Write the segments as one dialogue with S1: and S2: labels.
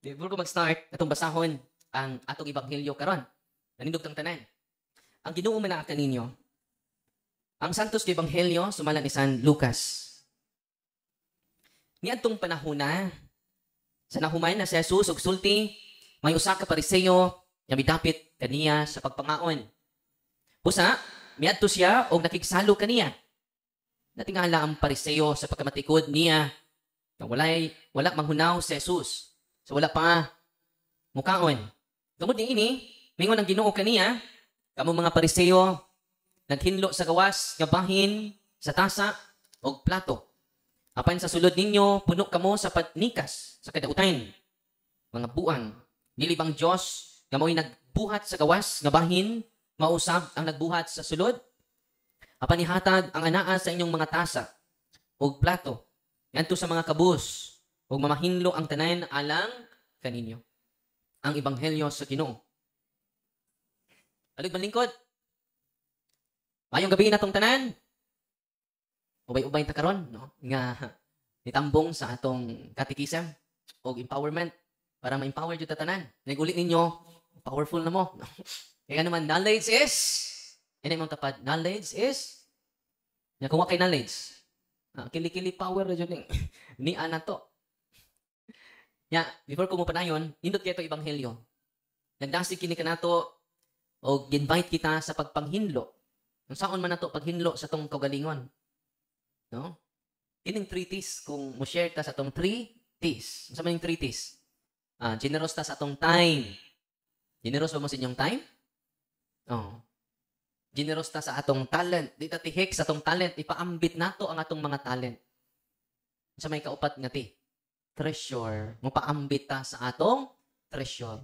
S1: Before ko mag-start, atong basahon ang atong ebanghelyo karon. Nanindog tang tanan. Ang Ginoo man kaninyo. Ang Santos nga ebanghelyo sumalan ni San Lucas. Niadtong panahona sa nahuman na si Jesus ug sulti, may usa ka Pariseo nga midapit kaniya sa pagpangaon. Busa, miadto siya og nakigsalo kaniya. Natingala ang Pariseo sa pagkamatikod niya na wala manghunaw si Jesus. So wala pa mukaon. Tungod niini, mingon ang Ginoo kaniya, kamo mga Pariseo naghinlo sa gawas nga bahin sa tasa o plato. Apan sa sulod ninyo, puno kamo sa patnikas sa kadautan. Mga buang, nilibang Diyos nga mo'y nagbuhat sa gawas nga bahin, mausab ang nagbuhat sa sulod. Apan ihatag ang anaa sa inyong mga tasa o plato. Yanto sa mga kabus o mamahinlo ang tanan alang kaninyo. Ang ebanghelyo sa Ginoo. Alig balingkod. Mayong gabi na tong tanan. Ubay-ubay ta karon, no? Nga nitambong sa atong catechism o empowerment para ma-empower jud ta tanan. Nigulit ninyo, powerful na mo. No? Kaya naman knowledge is mong tapad, knowledge is nya kung wa kay knowledge. Kili-kili power ra jud ni ana to. Nya, before ko mo panayon, nindot kay ito ebanghelyo. Nagdasig kini kanato o invite kita sa pagpanghinlo. Kung saan man nato paghinlo sa tong kaugalingon. No? Kining 3 T's kung mo share ta sa tong 3 T's. Sa maning 3 T's? Generous ta sa atong time. Generous ba mo sa inyong time? Oh. Generous ta sa atong talent. Di ta tihik sa atong talent. Ipaambit nato ang atong mga talent. Sa may kaupat nga ti. Treasure. Mapaambit ta sa atong treasure.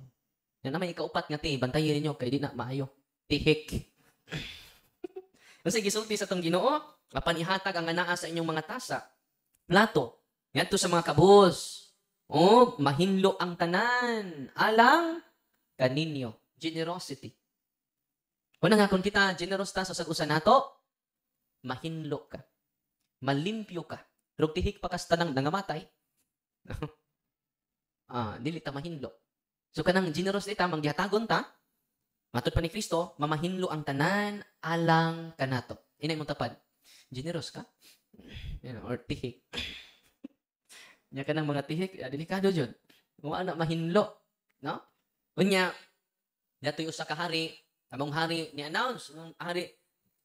S1: Yan na may ikaupat nga ti. Bantayin ninyo kay di na maayo. Tihik. Kasi gisulti sa atong Ginoo, apan ihatag ang anaa sa inyong mga tasa, plato, ngadto sa mga kabus, o mahinlo ang tanan, alang kaninyo. Generosity. Una nga, kung kita generous ta sa sagusan nato, mahinlo ka. Malimpyo ka. Pero tihik pa kas tanang nangamatay, dili ta mahinlo. So kanang generous ita, manggihatagon ta, matod pa ni Kristo, mamahinlo ang tanan, alang kanato. Inay mong tapad. Generous ka? Or tihik. Nya ka ng mga tihik, delikado dyan. Kung ano, mahinlo. No? Unya, dato'y usa ka hari, among hari ni-announce, ng hari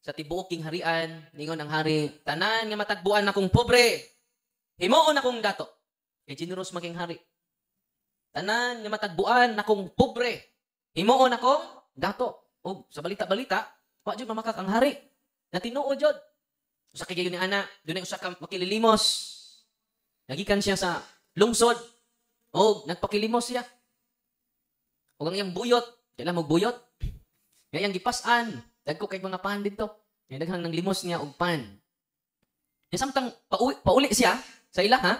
S1: sa tibuking harian, ningon ang hari, tanan nga matagbuan akong pobre, himuon akong dato. Kay generous maging hari. Tanan nga matagbuan akong pobre, himuon akong dato. O sa balita-balita, wa jud mamakak ang hari. Na tinuod jud. Usa kay gayon ni ana, dunay usa ka makililimos. Nagikan siya sa lungsod. O nagpakilimos siya. O ang iyang buyot, kailan mo buyot? Ngayang gipasan, dagko kay mga pan dito. Ngay daghang nang limos niya og pan. Nya samtang pauli siya sa ila ha.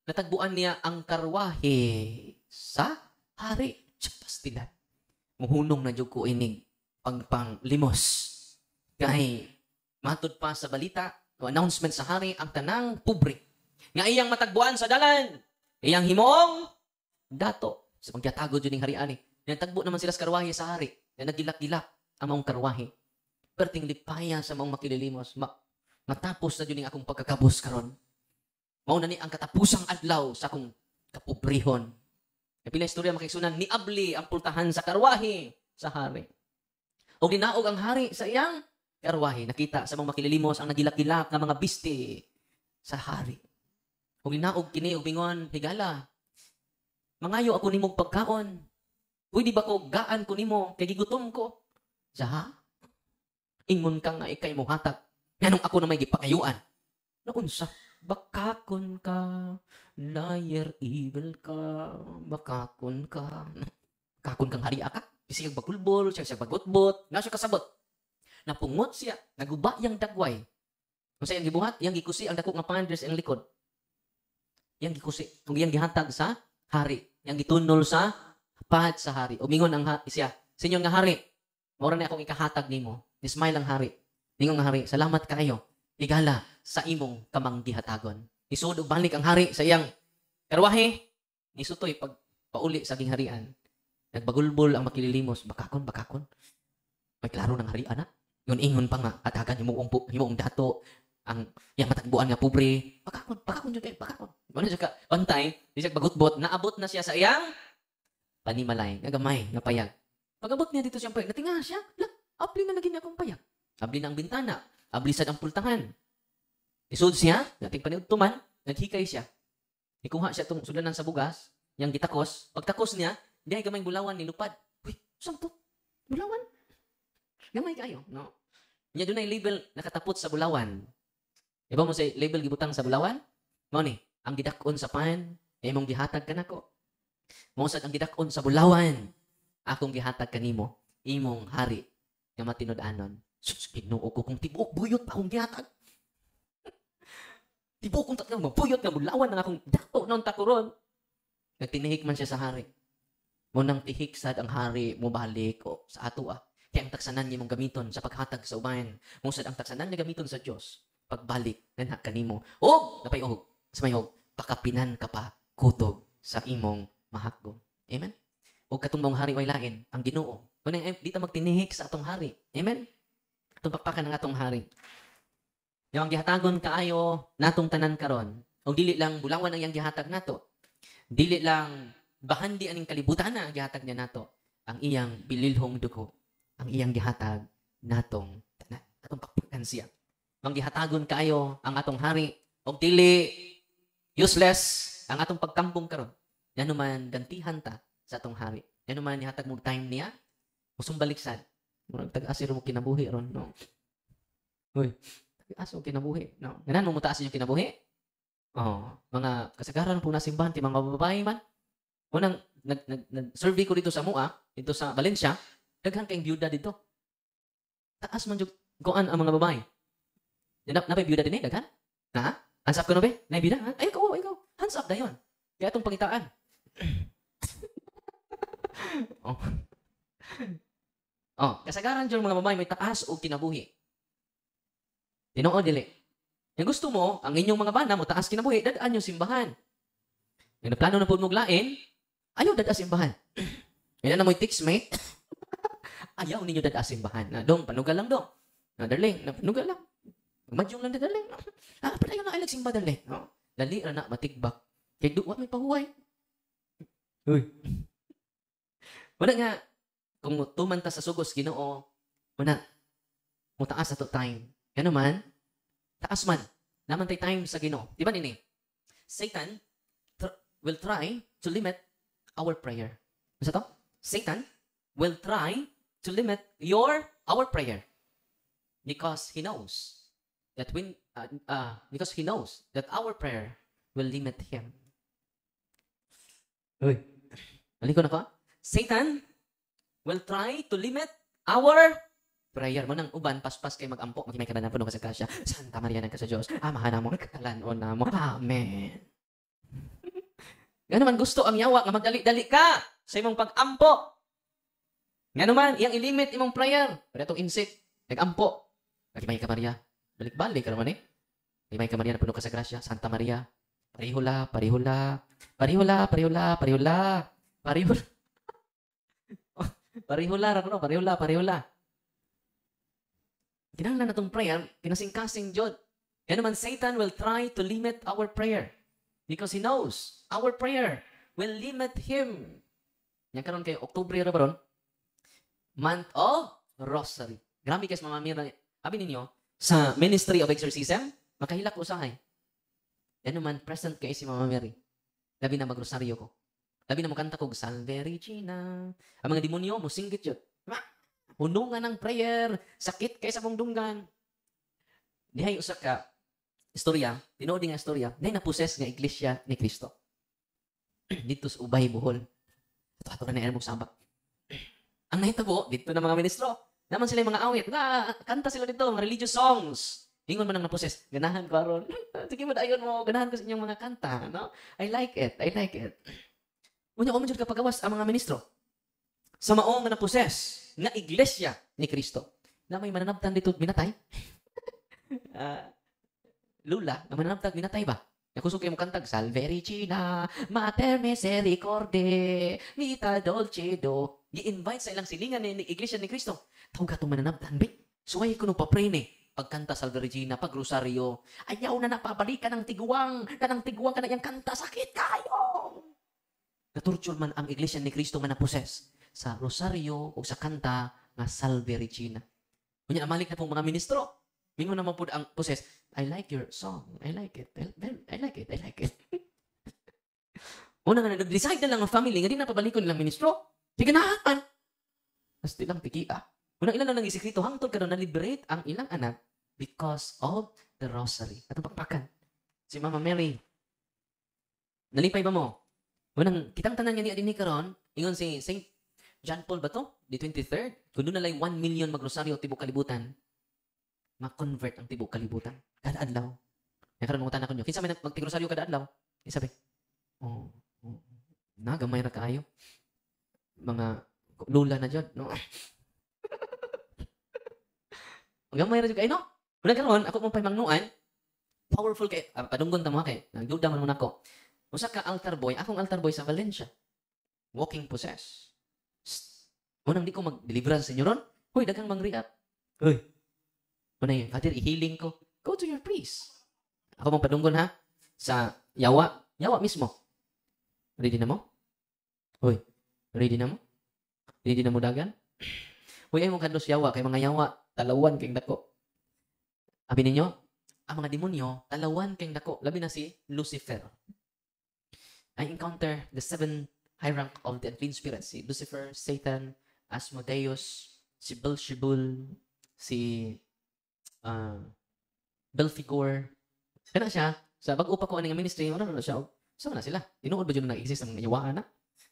S1: Natagbuan niya ang karwahe sa hari. Pastilan. Muhunong na jud ko ining pang limos. Kay matud pa sa balita o announcement sa hari ang tanang pobre. Nga iyang matagbuan sa dalan. Iyang himong dato. Sa pagkatagod yun ng hariani. Nagtagbo naman sila sa karwahe sa hari. Na nagilak-gilak ang maong karwahe. Perting lipaya sa maong makililimos. Matapos na yun akong pagkakabos karon. Mao na ni ang katapusang adlaw sa akong kapobrehon. Pila istorya makisunan ni abli ang pultahan sa karwahe sa hari. O dinaog ang hari sa iyang karwahe. Nakita sa mga makililimos ang nagilak-gilak ng mga biste sa hari. O dinaog kini og bingon, higala. Mangayo ako nimong pagkaon. Pwede ba ko gaan ko nimo kay gigutom ko? Sa ingon ka nga ikay mo hatag. Nganong ako na may gipakayuan. Naunsa? Bakakon ka, liar, evil ka, bakakon ka. Bakakon kang hariya ka. Bisig bagulbol, siya bagutbot, nga siya kasabot. Napungot siya, naguba yang dagway. Kung sa'yang gibuhat, yang gikusi ang dako nga pandres ang likod. Yang gikusi, kung yang gihatag sa hari. Yang gitunol sa pahat sa hari. Umingon ang siya, sinyon nga hari, maura na akong ikahatag nimo. Nismile ang hari. Ningon nga hari, salamat kayo. Igala sa imong kamang gihatagon. Isud og balik ang hari sa iyang karwahe. Nisutoy pag pauli sa gingharian. Nagbagulbol ang makililimos, bakakon. May klaro ng harian na. Ingon pa nga, atagan himong dato, ang yang matagbuan nga pobre. Bakakon jud kay bakakon. Ano siya ka pantay, di siya bagutbot, naabot na siya sa iyang panimalay, nga gamay, nga payag. Pag-abot niya dito siyang payag, natinga siya, abli na lagi niya akong payag. Abli na ang bintana, abli sad ang pultahan. Isud siya, nating paniudtuman, naghikay siya. Ikuha siya tong sulanan sa bugas, yang gitakos. Pagtakos niya, di ay gamay bulawan ni lupad. Uy, saan to? Bulawan? Gamay kayo, no? Nya dunay label nakatapot sa bulawan. Iba mo say label gibutang sa bulawan? Mao ni, ang gidakon sa pan, imong gihatag kanako. Mao sad ang gidakon sa bulawan, akong gihatag kanimo, imong hari nga matinud-anon. Sus, Ginoo ko kung tibuok buyot pa akong gihatag. Tibuok kung tatlo buyot nga bulawan ang akong dato noon takuron. Nagtinihik man siya sa hari. Mo nang tihik sad ang hari mo balik o sa ato Kaya ang taksanan niya mong gamiton sa paghatag sa ubayan. Mo sad ang taksanan niya gamiton sa Dios pagbalik nga kanimo. Napayog sa mayog pakapinan ka pa kutob sa imong mahakgo. Amen. O katong mong hari way lain ang Ginoo. Kuno di ta magtinihik sa atong hari. Amen. Atong pakpakan ng atong hari. Yung gihatagon kaayo natong tanan karon. O dili lang bulawan ang iyang gihatag nato. Dili lang bahandi aning kalibutan na ang gihatag niya nato. Ang iyang bililhong dugo. Ang iyang gihatag natong tanan. Atong pakpakan siya. Ang gihatagon kaayo ang atong hari. O dili useless ang atong pagkambong karon. Yan naman gantihan ta sa atong hari. Yan naman ihatag mo time niya. Musong baliksad. Murag tag-asir mo kinabuhi ron, no? Uy, tag-aso kinabuhi, no? Ganan mo mutaas yung kinabuhi? Mga kasagaran po na simbahan, ti mga babae man. Unang, nag-survey ko dito sa MUA, dito sa Valencia, daghan kayong byuda dito. Taas man yung kuan ang mga babae. Napay byuda din daghan? Ha? Hands up ko na ba? Naibida, ha? Ay, ikaw. Hands up na yun. Kaya itong pangitaan. Kasagaran dyan mga babae may taas o kinabuhi. Tinoo dili. Yung gusto mo, ang inyong mga bana mo taas kinabuhi, dadaan yung simbahan. Yung naplano na po mong lain, ayaw dadas simbahan. Yan na mo yung text-mate. Ayaw ninyo dadas simbahan. Dong, panugal lang dong. Darling, panugal lang. Madyong lang darling. Padayon na ay nagsimba darling. Dali na matigbak. Kaya duwa may pahuway. Uy. Wala nga, kung tumanta sa sugos, Ginoo, wala, mutaas ato time. Yan naman, taas man. Naman tayo time sa Ginoo. Di ba nini? Satan will try to limit our prayer. Masa to? Satan will try to limit our prayer. Because he knows that our prayer will limit him. Uy. Maliko na ko? Satan will try to limit our prayer. Mo nang uban, paspas kay mag-ampo. Magimay ka na puno ka sa kasya. Santa Maria ng ka sa Diyos. Amahan na mo, kalanon na mo. Amen. Nga naman gusto ang yawa nga magdali-dali ka sa imong pag-ampo. Nga naman, iyang ilimit imong prayer. Pero itong insik, nag-ampo. Magimay ka Maria. Balik-balik ka naman eh. Magimay ka Maria na puno ka sa grasya. Santa Maria. Parihula. Parihula. Kinahanglan natong prayer, kinasing-kasing Jod. Kaya naman, Satan will try to limit our prayer because he knows our prayer will limit him. Yan karon kay Oktubre ra baron, month of Rosary. Grabe guys, mamamira. Abi ninyo, sa Ministry of Exorcism, makahilak usahay. Yan naman, present kay si Mama Mary. Labi na magrosaryo ko. Labi na magkanta ko, Salve Regina. Ang mga demonyo, musinggit yun. Hunungan ng prayer, sakit kay sa bungdunggan. Dihay usa ka istorya, tinuod nga istorya, dihay naposes nga iglesia ni Kristo. Dito sa Ubay, Bohol. Ito na na sabak. Ang nahitabo, dito na mga ministro. Naman sila yung mga awit. Kanta sila dito, mga religious songs. Ingon man ang naposes. Ganahan ko aron. Sige mo, dayon mo. Ganahan ko sa inyong mga kanta. No? I like it. Unya ko man jud kapagawas ang mga ministro. Sa maong nga naposes nga iglesia ni Kristo. Na may mananabtan dito minatay. Lula, nga mananabtan minatay ba? Kusog kayo mo kantag, Salve Regina, Mater Misericorde, Vita Dolce Do. Gi-invite sa ilang silingan ni Iglesia ni Cristo. Tawag ka itong mananabdan, be. Suway ko nung papray ni. Pagkanta Salve Regina, pag rosaryo, ayaw na napabalikan ng tiguang, kanang tiguang ka na iyang kanta, sakit kayo. Naturture man ang Iglesia ni Cristo nga naposes sa rosaryo o sa kanta nga Salve Regina. Kunya amalik na pong mga ministro. Mingon naman po ang poses, I like your song. I like it. I like it. I like it. Una nga, nag-decide na lang ang family, nga di napabalikon nilang ministro. Sige na, an. Basta lang tikia. Unang ilan lang nag-isikreto, hangtod ka na na-liberate ang ilang anak because of the rosary. Atong pakpakan. Si Mama Mary. Nalipay ba mo? Unang, kitang tanan nga ni karon, ingon si St. John Paul ba to? The 23rd? Kung doon nalay 1 million magrosaryo tibok kalibutan, ma-convert ang tibok kalibutan. Kada adlaw. Kaya karon mangutan ako nyo. Kinsa may magtigrosaryo kada adlaw? Isabi, nagamay ra kaayo. Mga lula na dyan, no? Gamay ra dyan kayo, no? Una karon ako mong pamangnuan, powerful kay, padunggon ta mo kay, nagduda man ako. Usa ka altar boy, akong altar boy sa Valencia. Walking possess. Unang di ko mag-deliverance sa inyo ron. Hoy, daghang mang-react. Hoy, una yun, Father, i-healing ko. Go to your priest. Ako mong padunggon ha, sa yawa. Yawa mismo. Ready na mo? Hoy, ready na mo? Ready na mo dagan? Hoy, ay mong kadlos yawa, kay mga yawa, talawan kayong dako. Abi ninyo, ang mga demonyo, talawan kayong dako. Labi na si Lucifer. I encounter the 7 high rank of the unclean spirits. Si Lucifer, Satan, Asmodeus, si Beelzebul, si Belphegor. Kaya siya, sa bago pa ko aning ministry, ano na siya, sama na sila. Tinuod ba dyan na nag-exist ang nayawaan na?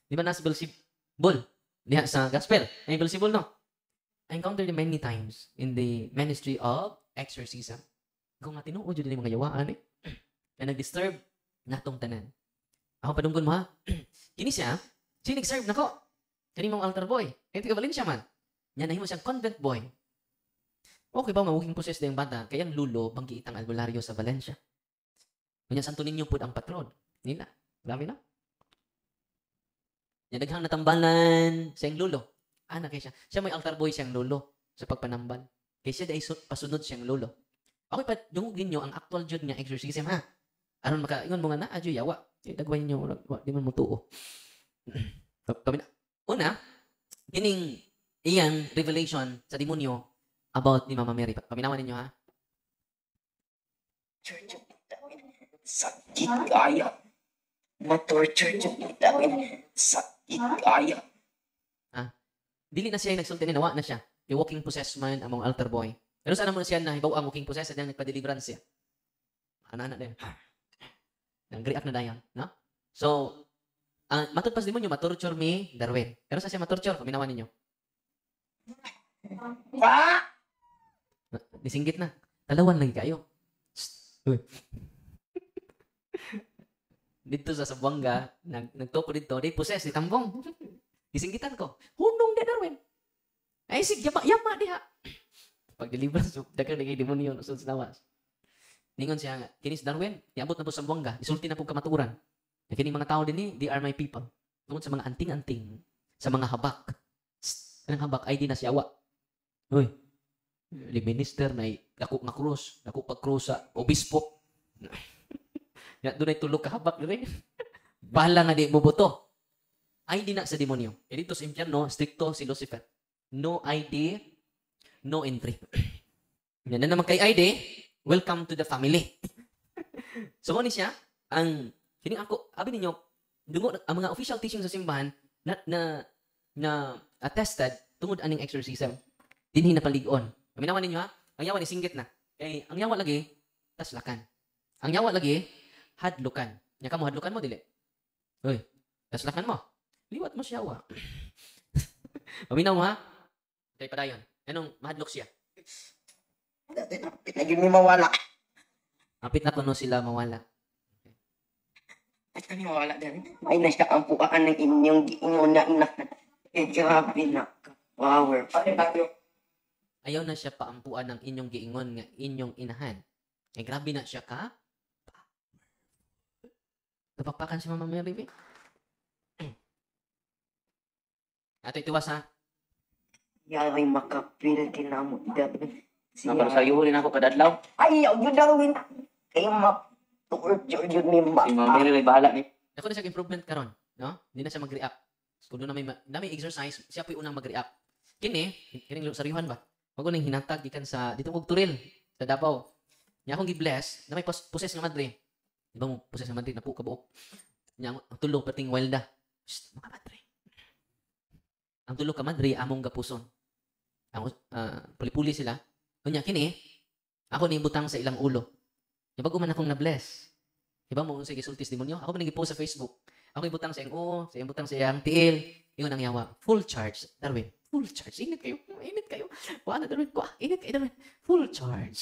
S1: Di ba na si Beelzebul? Diha sa gospel. Ay Beelzebul, no? I encountered him many times in the ministry of exorcism. Kung nga tinuod yun yung mga yawaan eh. Na nag-disturb natong tanan. Ako padunggon mo ha. Kini siya, sinig-serve na ko. Kani mong altar boy. Kaya tiga Valencia man. Yan na mo siyang convent boy. Okay ba, mawaging poses na yung bata, kaya ang lulo, banggi itang albularyo sa Valencia. Kanya Santo Niño po ang patron. Nila. Marami na. Yan daghang natambalan sa yung lulo. Anak kaya siya. Siya may altar boy siyang lulo sa pagpanambal. Kaya siya dahil pasunod siyang lulo. Okay pa, dungugin nyo ang actual jud nga exorcism ha. Aron makaingon mo nga na, adyo yawa. Dagway nyo, di man mo tuo. Una, kining iyang revelation sa demonyo about ni Mama Mary. Paminawan ninyo ha.
S2: Church of Itamin, sakit kaya. Ma-torture yung Itamin, sakit kaya.
S1: Dili na siya yung nagsulti ni nawa na siya. Yung walking possessed man among altar boy. Pero saan mo na siya na hibaw ang walking possessed at nagpa-deliverance siya. Anak-anak na yun. Nag-react na dayon. No? So, matutpas din mo nyo, matorture me, Darwin. Pero sa siya matorture, paminawan ninyo. Nisinggit na. Talawan lagi kayo. Dito sa Sabuanga, nagtoko dito, di possess, di tambong. Disinggitan ko. Hunong di Darwin. Ay, sig, yama diha. Pag-deliver, so, dagang nagay demonyo, so sa nawas. Ningon siya nga, kinis Darwin, niabot na po sa Sabuanga, isulti na po kamaturan. Kining mga tao din they are my people. Tungkol sa mga anting-anting, sa mga habak. Anong habak? Ay, di na siyawa. Uy, di minister na dako nga krus, dako pag-krus sa obispo. Doon ay tulog ka habak rin. Bahala nga di bubuto. Ay di na sa demonyo. E dito sa impyerno, stricto si Lucifer. No ID, no entry. Yan na naman kay ID, welcome to the family. So, ni siya, ang, kining ako, abi ninyo, dungo, ang mga official teaching sa simbahan, na attested, tungod aning exorcism, dinhi na paligon. Paminawan ninyo ha, ang yawa ni singgit na. Kaya, ang yawa lagi, taslakan. Ang yawa lagi, hadlukan. Nya ka mo, hadlukan mo, dili. Uy, taslakan mo. Liwat mo siya, wa. Paminaw mo, ha? Kaya padayon. Anong mahadlok siya?
S2: Dati napit na yun ni mawala.
S1: Apit na kuno sila mawala.
S2: At kami mawala din. May na siya ang pukaan ng inyong giingon na inak na. Eh, grabe na. Power.
S1: Ayaw na siya paampuan ng inyong giingon nga inyong inahan. Eh, grabe na siya ka. Napakpakan si Mama Mary. Ato ituwas ha.
S2: Yari makapil din na mo dami.
S1: Pero sa iyo rin ako kadadlaw.
S2: Ayaw yun Darwin. Kayo ma-torture yun ni
S1: Si Mama Mary rin bahala ni. Ako na siya improvement karon, no? Hindi na siya mag-react. Kung doon na may exercise, siya po yung unang mag-react. Kini saryuhan ba? Wag ko nang hinatag gikan sa dito kog Turil sa Davao. Nya akong gi-bless na may poses nga madre. Di ba mo poses nga madre na po kabuok. Nya ang tulo pating wilda. Mga madre. Ang tulo ka madre among gapuson. Ang puli-puli sila. Kunya kini ako ni butang sa ilang ulo. Di ba man akong na-bless? Di ba mo sige sultis demonyo? Ako man nag-post sa Facebook. Ako ibutang sa iyang sa iyang butang sa iyang tiil. Yun ang yawa. Full charge, Darwin. Full charge. Init kayo. Init kayo. Wala, Darwin. Init kayo, Darwin. Full charge.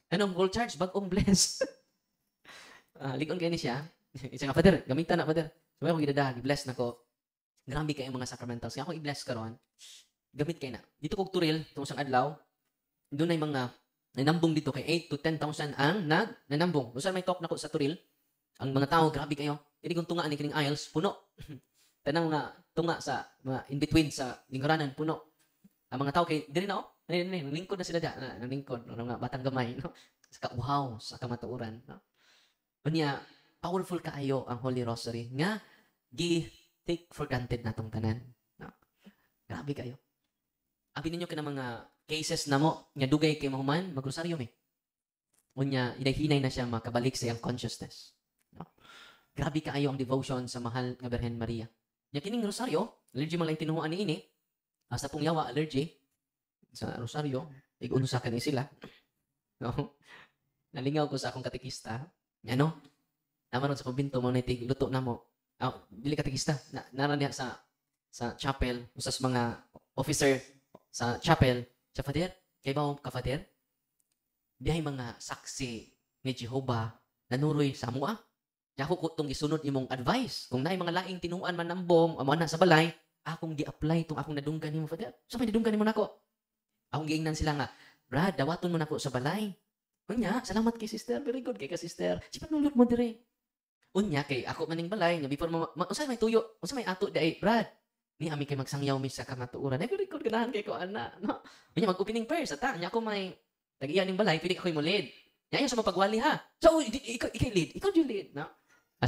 S1: Anong full charge? Bagong bless. Ligon kayo ni siya. Isa nga, Father, gamitan na, Father. Sabi ako gidadag, bless na ko. Grabe kayo mga sacramentals. Kaya ako i-bless karon. Gamit kayo na. Dito kog Turil, itong isang adlaw, doon ay mga nanambong dito kay 8 to 10,000 ang nanambong. Kung saan may talk na ko sa Turil, ang mga tao, grabe kayo. Hindi kong tunga ni kining aisles, puno. Tanang mga tunga sa mga in-between sa lingkuranan, puno. Ang mga tao kay, dili na lingkod na sila dyan. Lingkod, mga batang gamay, no? Sa kauhaw, sa kamatuuran, no? Unya, powerful kaayo ang Holy Rosary nga take for granted natong tanan. No? Grabe kayo. Abi ninyo ka mga cases na mo, nga dugay kay mahuman, magrosaryo mi. Unya, hinay na siya makabalik sa iyang consciousness. No? Grabe kaayo ang devotion sa mahal nga Birhen Maria. Nya kining rosaryo, allergy man lang tinuhuan ni ini. Sa pong yawa, allergy sa rosaryo, igun sa kanin sila. No? Nalingaw ko sa akong katekista. Ano? Naman sa kumbinto mo na luto na mo. Dili katekista. Naran niya sa chapel, usas mga officer sa chapel. Sa Father, kay ba ka Father? Dihay mga saksi ni Jehovah nanuroy sa mua. Kaya ako itong gisunod imong advice. Kung naay mga laing tinuan man nambong, amo na sa balay, akong gi-apply itong akong nadunggan nimo, Father. So, may nadunggan nimo nako. Akong giingnan sila nga, Brad, dawaton mo nako sa balay. Unya, salamat kay sister. Very good kay ka sister. Sipat nulot mo dire. Unya, kay ako maning balay, nga before unsa may tuyo, unsa may ato day, Brad. Ni ami kay magsangyaw mi sa kamatuuran. Ay, very good ganahan kay ko ana. No? Unya, mag-opening prayer sa ta. Nya ako may tag-iyan ning balay, pwede ka ko'y mo lead. Nya sa mapagwali ha. So, ikaw lead. Ikaw yung lead. No?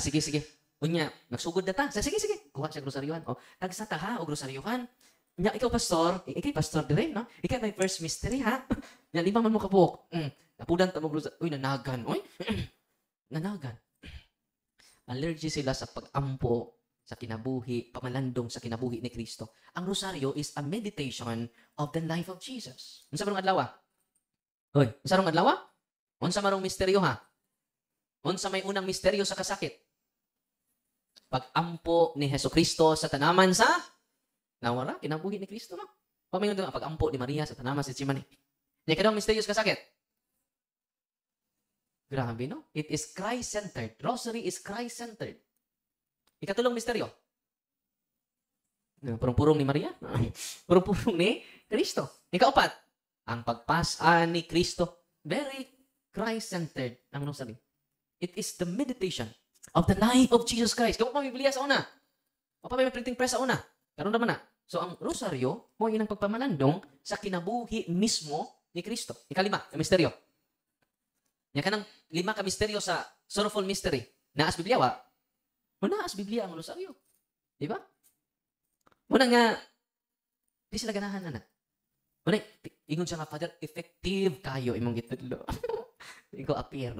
S1: Sige. Unya, nagsugod na ta. Sige. Kuha siya grosaryuhan. O, tagsa ta ha, o grosaryuhan. Nya, ikaw pastor. Ikaw pastor dire, no? Ikaw may first mystery, ha? Nya, 5 man mo kabuok. Napudan ta mo grosaryuhan. Uy, nanagan. Uy, nanagan. Allergy sila sa pag-ampo, sa kinabuhi, pamalandong sa kinabuhi ni Kristo. Ang rosaryo is a meditation of the life of Jesus. Unsa marong adlaw? Hoy, unsa marong adlaw? Unsa marong misteryo, ha? Unsa may unang misteryo sa kasakit? Pag-ampo ni Jesucristo sa tanaman sa nawara, kinabuhi ni Kristo, no? Pamingon doon ang pag-ampo ni Maria sa tanaman sa Getsemani. Nya kadang misteryo sa kasakit. Grabe, no? It is Christ-centered. Rosary is Christ-centered. Ikatulong misteryo. Purong-purong ni Maria. Purong-purong ni Kristo. Ikaapat, ang pagpasa ni Kristo. Very Christ-centered ang rosary. It is the meditation of the life of Jesus Christ. Kaya mo Biblia sa una. O pa may printing press sa una. Karoon naman na. So, ang rosaryo, mo yun ang pagpamalandong sa kinabuhi mismo ni Kristo. Ikalima, ang misteryo. Yan ka ng 5 ka misteryo sa sorrowful mystery. Naas Biblia, wa? Naas Biblia ang rosaryo. Di ba? Muna nga, di sila ganahan, anak. Muna, ingon siya nga, Father, effective kayo imong gitudlo. Ikaw appear.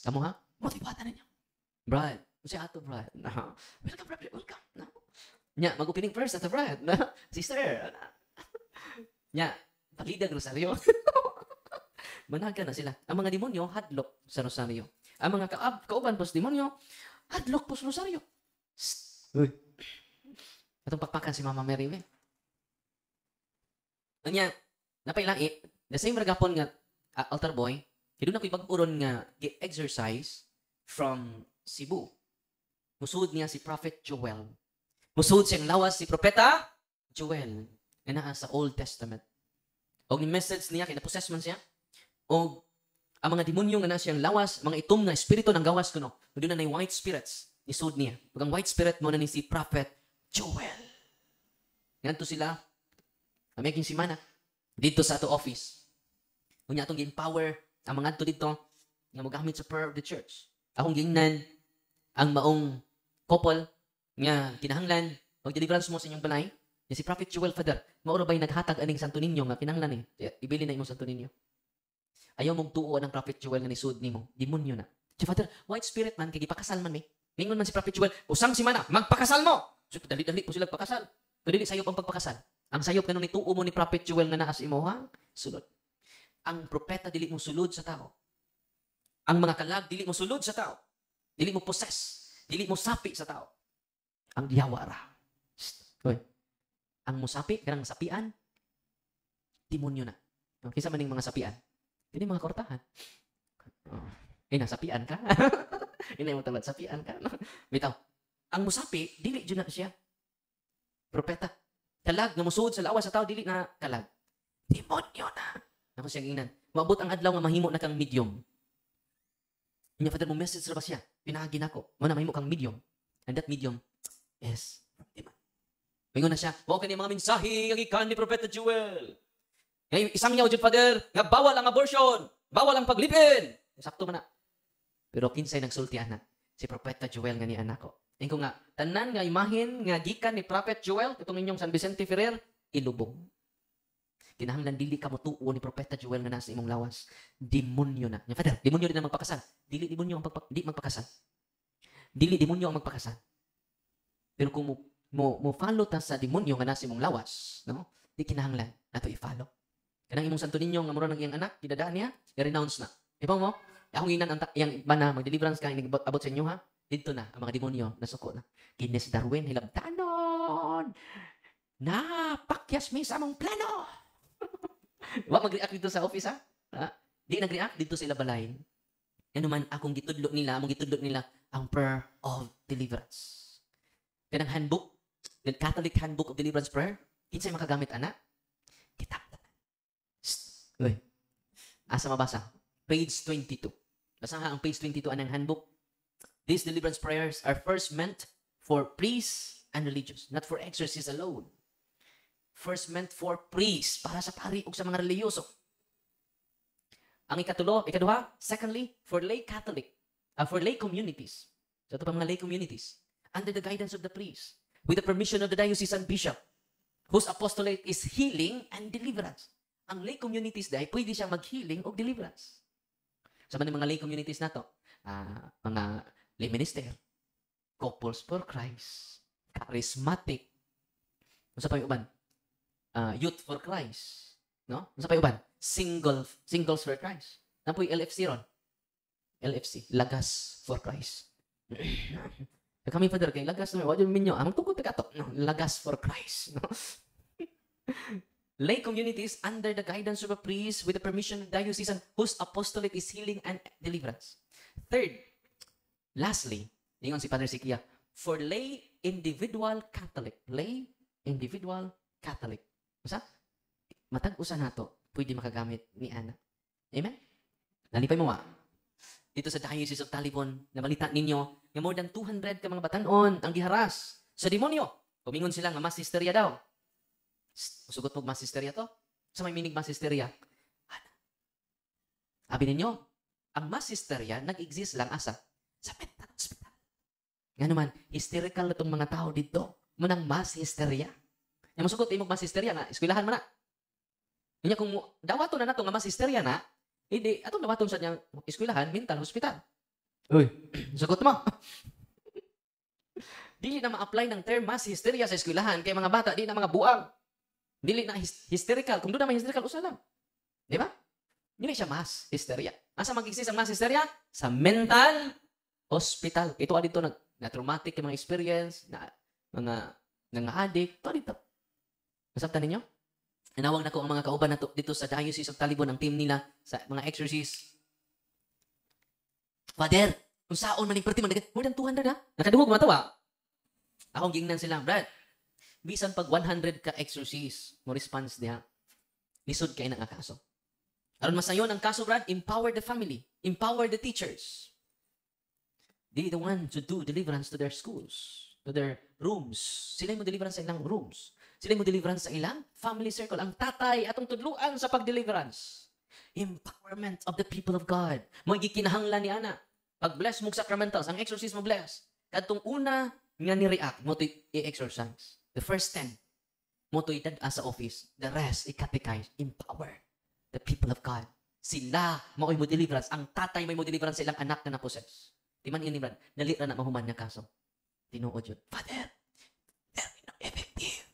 S1: Kamu ha? Motivata na niya. Brad, siya ato, Brad. No. Welcome, Brad. Welcome. No. Nya, mag-opening first ato, Brad. No. Sister. Nya, palidag rosaryo. Managa na sila. Ang mga demonyo, hadlok sa rosaryo. Ang mga kauban po sa demonyo, hadlok po sa rosaryo. Uy. Atong pakpakan si Mama Mary. Nya, napailai, the same ragapon nga altar boy, doon ako ipag-uron nga exercise from Cebu. Musud niya si Prophet Joel. Musud siyang lawas si Propeta Joel. Na naa sa Old Testament. O ni message niya, kinapossess man siya. O Ang mga demonyo nga na siyang lawas, mga itom nga espiritu ng gawas kuno. Doon na white spirits. Isud niya. Pag ang white spirit mo na ni si Prophet Joel. Nganto sila, amaking simana, dito sa ato office. Kunya atong gi-empower ang mga ato dito nga mogamit sa prayer of the church. Akong gingnan ang maong couple nga kinahanglan mag-deliverance mo sa inyong balay. Nga si Prophet Joel, Father, maura ba'y naghatag aning Santo Niño nga kinahanglan ibili na imong Santo Niño. Ayaw mong tuo ng Prophet Joel nga nisud nimo, demonyo na. Si Father, white spirit man, kaya ipakasal man may. Mingon man si Prophet Joel, usang si Mana, magpakasal mo! So, dali-dali po sila pagpakasal. Pero dili sayop ang pagpakasal. Ang sayop kanong nituo mo ni Prophet Joel nga naas imo, ha? Sulod. Ang propeta dili mo sulod sa tao. Ang mga kalag dili mo sulod sa tao. Dili mo possess. Dili mo sapi sa tao. Ang diyawara. Hoy. Ang musapi, kanang sapian, demonyo na. Kisa maning mga sapian. Hindi mga kortahan. Nasapian ka. Inay mo talat, sapian ka. Bitaw. Ang musapi, dili dyan na siya. Propeta. Kalag nga musuod sa lawas sa tao, dili na kalag. Demonyo na. Ako siyang ingnan. Maabot ang adlaw nga mahimo na kang medium. Inya, Father, mo message na ba siya? Pinahagin ako. Muna mahimo kang medium. And that medium is demon. Mingon na siya, huwag ka niya mga mensahe ang ikan ni Propeta Joel. Ngayon, isang yaw dyan, Father, nga bawal ang abortion, bawal ang paglipin. Sakto man na. Pero kinsay nagsultian na si Propeta Joel nga ni anak ko. Ingko nga, tanan nga imahin nga gikan ni Prophet Joel, itong inyong San Vicente Ferrer, ilubong. Kinahanglan dili ka motuo ni Propeta Joel nga nasa imong lawas. Demonyo na. Nga, Father, demonyo din ang magpakasal. Dili demonyo ang magpakasal. Dili demonyo ang magpakasal. Pero kung mo follow ta sa demonyo nga nasa imong lawas, no? Di kinahanglan nato i-follow. Kanang imong Santo Niño nga mura ng iyang anak, kidadaan niya, i-renounce na. Iba mo? Akong ingnan ang iyang iba na mag-deliverance ka, abot sa inyo ha? Dito na, ang mga demonyo, nasuko na. Kines Darwin, hilabtanon! Napakyas may sa among plano! Wa mag-react dito sa office ha? Di nag-react dito sila balay. Yan naman, among gitudlo nila ang prayer of deliverance. Kanang handbook, the Catholic Handbook of Deliverance Prayer, kinsay makagamit ana? Kitab. Uy. Asa mabasa? Page 22. Basaha ang page 22 anang handbook. These deliverance prayers are first meant for priests and religious, not for exorcists alone. First meant for priests, para sa pari ug sa mga reliyoso. Ang ikaduha, secondly, for lay communities. So ito pa mga lay communities. Under the guidance of the priest, with the permission of the diocesan bishop, whose apostolate is healing and deliverance. Ang lay communities dahil pwede siyang mag-healing o deliverance. Sa mga lay communities na to, mga lay minister, couples for Christ, charismatic, ano pa yung uban? Youth for Christ, no? Ano pa yung uban? Singles for Christ. Ano po yung LFC ron? LFC, Lagas for Christ. Kami, Father, kay Lagas na, wala minyo, amang tungkol pagkatok, no? Lagas for Christ, no? Lay communities under the guidance of a priest with the permission of the diocesan whose apostolate is healing and deliverance. Third, lastly, ingon si Father Sikia, for lay individual Catholic. Lay individual Catholic. Masa? Matag-usa nato, pwede makagamit ni Ana. Amen? Nalipay mo dito sa Diocese of Talibon, nabalita ninyo, nga more than 200 ka mga batanon ang giharas sa demonyo. Pumingon sila nga mass hysteria daw. Sugot mo mass hysteria to? Sa may meaning mass hysteria? Sabi ninyo, ang mass hysteria nag-exist lang asa sa mental hospital. Nga naman, hysterical na itong mga tao dito. Munang mass hysteria. Yung masugot, imong mass hysteria nga, eskwelahan mo na. Kanya kung dawato na nato nga mass hysteria na, hindi, atong dawaton sa niyang eskwelahan, mental hospital. Uy, sagot mo. Dili na ma-apply ng term mass hysteria sa eskwelahan kay mga bata, di na mga buang. Dili na hysterical. Kung doon na may hysterical, usa lang. Di ba? Dili siya mass hysteria. Asa mag-exist ang mass hysteria? Sa mental hospital. Ito dito na traumatic yung mga experience, na mga addict, ito dito. Masabtan ninyo? Nanawag na ko ang mga kauban na dito sa Diocese of Talibon, ang team nila sa mga exorcists. Father, kung saon man yung perti, more than 200 ha? Nakaduhog matawa. Akong gingnan sila, Brad, bisan pag 100 ka exorcist, mo response niya, lisod kayo ng akaso. Aron masayon ang kaso, Brad, empower the family. Empower the teachers. They the one to do deliverance to their schools, to their rooms. Sila mo deliverance sa ilang rooms. Sila mo deliverance sa ilang family circle. Ang tatay atong tudluan sa pag-deliverance. Empowerment of the people of God. Mo gikinahanglan ni ana. Pag-bless mo sacramentals, ang exorcism mo bless. Kadtong una nga ni-react mo to i-exorcise. The first 10 mo to idad sa office. The rest i-catechize, empower the people of God. Sila mao'y mo deliverance. Ang tatay may mo deliverance sa ilang anak na na-possess. Di man yun, Brad. Nalira na mahuman nga kaso. Tinuod yun. Father, very not effective.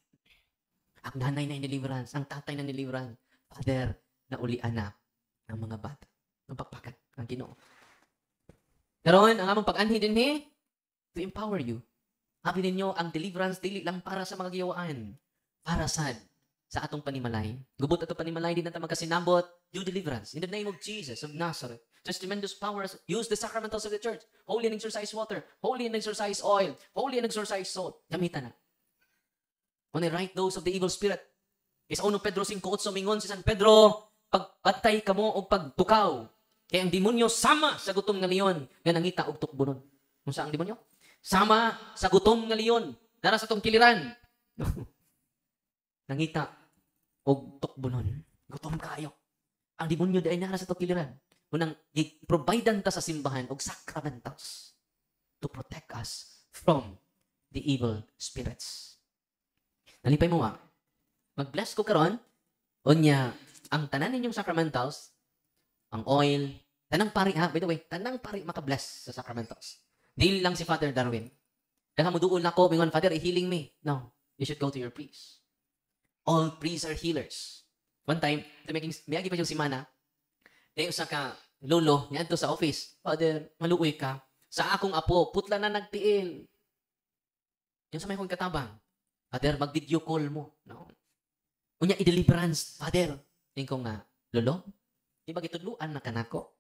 S1: Ang nanay na deliverance, ang tatay na deliverance. Father, nauli anak ng mga bata. Ang pakpakan, ang Ginoo. Karon, ang among pag-anhi din to empower you. Habi ninyo, ang deliverance dili lang para sa mga giyawaan. Para sa atong panimalay. Gubot ato panimalay, di na ta magkasinabot. Do deliverance. In the name of Jesus of Nazareth. Just tremendous powers. Use the sacramentals of the church. Holy and exorcise water. Holy and exorcise oil. Holy and exorcise salt. Gamitan na. When I write those of the evil spirit. Isa 1 Pedro 5:8 mingon si San Pedro, pagpatay kamo o pagtukaw. Kaya ang demonyo sama sa gutom nga leon nga nangita og tukbunon. Kung saan ang demonyo? Sama sa gutom nga leon. Dara sa tong kiliran. Nangita og tukbunon. Gutom kayo. Ang demonyo di ay nara sa tong kiliran. Munang i-providean ta sa simbahan og sacramentals to protect us from the evil spirits. Nalipay mo mag-bless ko karon unya ang tanan ninyong sacramentals, ang oil, tanang pari by the way, tanang pari maka-bless sa sacramentals. Dili lang si Father Darwin. Kaya mo duol nako mingon, Father, i-healing me. No, you should go to your priest. All priests are healers. One time, may agi pa yung simana, usa ka lolo, yan to sa office. Father, maluoy ka. Sa akong apo, putla na nagtiil. Yung sa may kong katabang. Father, mag-video call mo. No? Unya, i-deliverance. Father, yung kong nga, lolo, di ba gitudluan na kanako?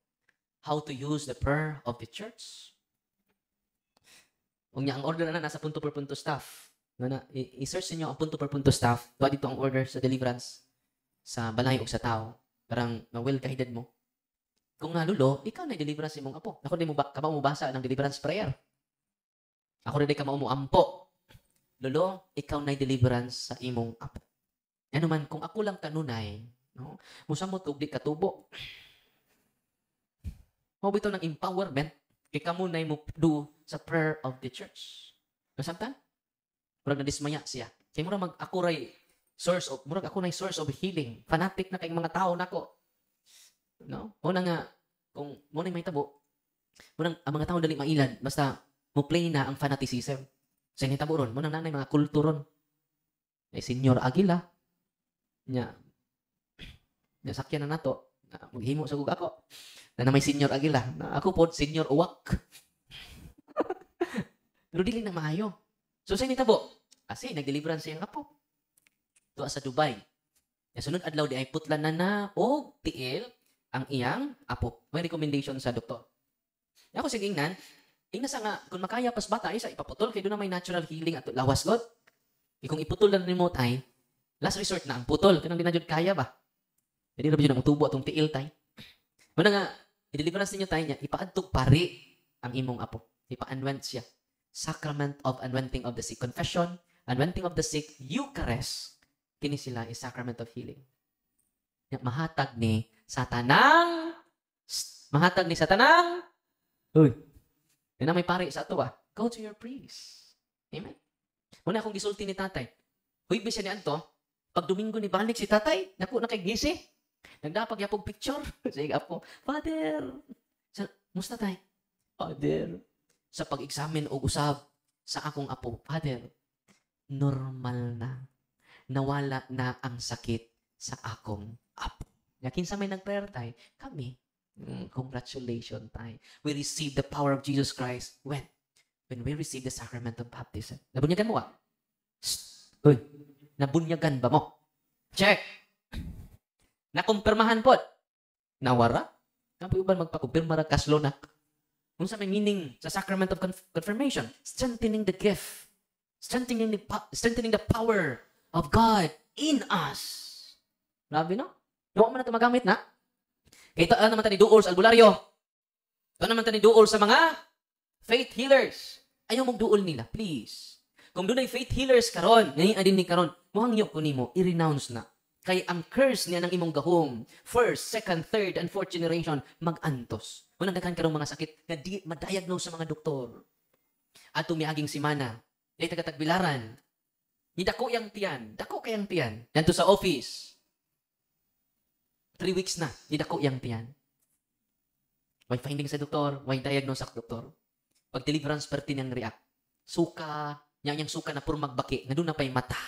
S1: How to use the prayer of the church? Unya, ang order na nasa punto per punto staff. I-search niyo ang punto per punto staff. Tuwa dito ang order sa deliverance sa balay o sa tao. Parang well-guided mo. Kung nga, lolo, ikaw na i-deliverance si mong apo. Ako rin ka ba mubasa ng deliverance prayer? Ako rin ka mo ampo. Lolo, ikaw na i-deliverance sa imong apo. Ano man, kung ako lang kanunay, no? Musa mo tugdi katubo. Mabito ng empowerment, kay kamunay mo do sa prayer of the church. Nasamtan? Murag na-dismaya siya. Kaya murag mag-akuray murag ako na source of healing. Fanatic na kayong mga tao nako. No? Muna nga, kung muna may tabo, muna ang mga tao dali mailan, basta mo play na ang fanaticism. Sa initabo ron, muna nanay mga kulturon. Ay, Senyor Aguila, niya sakyan na nato, maghimo sa ako, na may Senyor Aguila, na ako po, Senyor Uwak. Pero dili na maayo. So, sa initabo, kasi nag-deliverance siyang apo. Tuwa sa Dubai. Sunod adlaw di ay putlan na o tiil ang iyang apo. May recommendation sa doktor. Ako sige ingnan, sa nga, kung makaya pas bata, isa ipaputol, kaya doon na may natural healing at lawas God. Kung iputol lang remote ay, last resort na ang putol. Kanang di na dyan kaya ba? Hindi na ba dyan ang utubo atong tiil tay? Muna nga, i-deliverance ninyo tayo niya, ipaadtog pari ang imong apo. Ipa-anoint siya. Sacrament of anointing of the sick. Confession, anointing of the sick, Eucharist. Kini sila is sacrament of healing. Mahatag ni Satanang, uy, yan may pari sa ato go to your priest. Amen. Muna akong gisulti ni tatay. Huy, bisa ni Anto, pag Domingo ni balik si tatay, naku, nakigisi. Nagdapag yapog picture. Sige po, Father, musta tay? Father, sa pag-examine o usab sa akong apo, Father, normal na. Nawala na ang sakit sa akong apo. Kinsa may nag-prayer tayo, kami, congratulations tayo. We receive the power of Jesus Christ. When we receive the sacrament of baptism. Nabunyagan mo Uy, nabunyagan ba mo? Check. Nakumpirmahan po. Nawara? Napuuban magpakumpirma ra kaslo na. Kung sa may meaning sa sacrament of confirmation, strengthening the gift. Strengthening the power of God in us. Grabe, no? Huwag mo na ito magamit na. Kaya taan naman tani duol sa albularyo. Taan naman tani duol sa mga faith healers. Ayaw magduol nila, please. Kung doon ay faith healers karon, ngayon adin ni karon, muhangyo ko nimo, i-renounce na. Kay ang curse niya ng imong gahom, first, second, third, and fourth generation, mag-antos. Unang daghan karong mga sakit nga di ma-diagnose sa mga doktor. At tumiaging simana, di tagatagbilaran. Ni dako yang tiyan, dako kayang tiyan. Yanto sa office. 3 weeks na, ni dako yang tiyan. May finding sa doktor, may diagnose sa doktor. Pag deliverance perti niyang react. Suka, yang suka na puro magbaki, na doon na pa'y mata.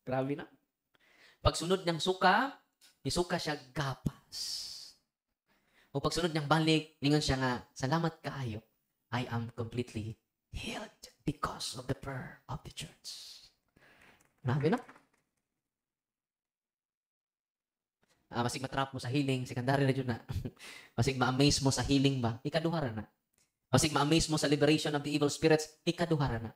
S1: Grabe na. Pagsunod niyang suka, ni suka siya gapas. O pagsunod niyang balik, ningon siya nga, salamat kaayo. I am completely healed because of the prayer of the church. Grabe na. Masig matrap mo sa healing, secondary na dyan na. Masig ma-amaze mo sa healing ba, ikaduhara na. Masig ma-amaze mo sa liberation of the evil spirits, ikaduhara na.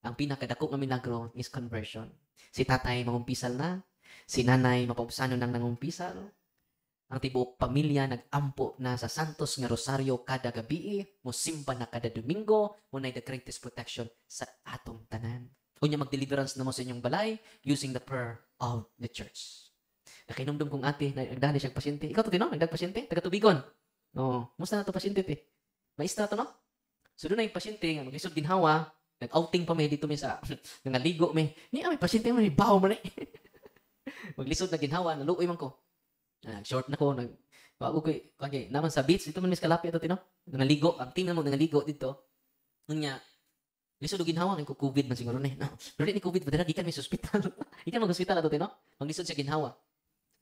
S1: Ang pinakadako ng milagro is conversion. Si tatay mangumpisal na, si nanay mapabsano nang nangumpisal, ang tibuok pamilya nag-ampo na sa Santos nga Rosario kada gabi, musimba na kada Domingo, munay the greatest protection sa atong tanan. Unya mag-deliverance na mo sa inyong balay using the prayer of the church. Nakinumdum kong ate, nagdali siyang pasyente. Ikaw to, no? Nagdag-pasyente? Taga-tubigon. No, musta na to pasyente, te? Maistra to, no? So, doon na yung pasyente, mag-isod ginhawa, nag-outing pa may dito may sa, nangaligo may, may pasyente mo, may baho mo na Maglisod na ginhawa, naluoy man ko. Short na ko, bago ko, okay, naman sa beach, dito man may kalapit ito, no? Nangaligo, ang team na mo, nangaligo dito. Nunya, lisod o ginhawa, ko COVID man siguro na. Pero ni COVID, padala, ikan may hospital. Ikan mag-hospital na to, no? Maglisod siya ginhawa.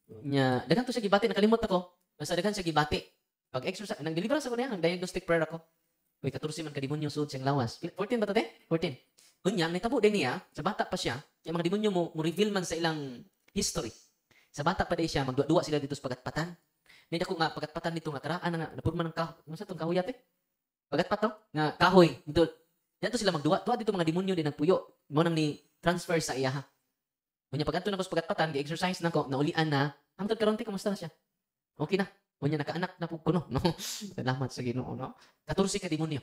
S1: Nya, dagan to siya gibati, nakalimot ako. Basta dagan siya gibati. Pag exercise, nag-deliverance ako niya, nag-diagnostic prayer ako. Uy, 14 man ka-demonyo suod siyang lawas. 14 ba to, te? 14. Kunya, may tabo din niya, sa bata pa siya, yung mga demonyo mo reveal man sa ilang history. Sa bata pa din siya, magduwa sila dito sa pagatpatan. Nida ko nga, pagatpatan dito nga, karaan na nga, napurma ng kahoy. Ano sa itong kahoy ate? Pagatpat to? Nga, kahoy. Dito sila magduwa. Tuwa dito mga demonyo din nagpuyo. Mo nang ni transfer sa iya ha. Kunya pagadto na ko sa pagatpatan, gi-exercise na ko, naulian na. Hangtod karon ti kamusta na siya? Okay na. Kunya nakaanak na pug kuno, no. Salamat sa Ginoo, no. 14 ka demonyo.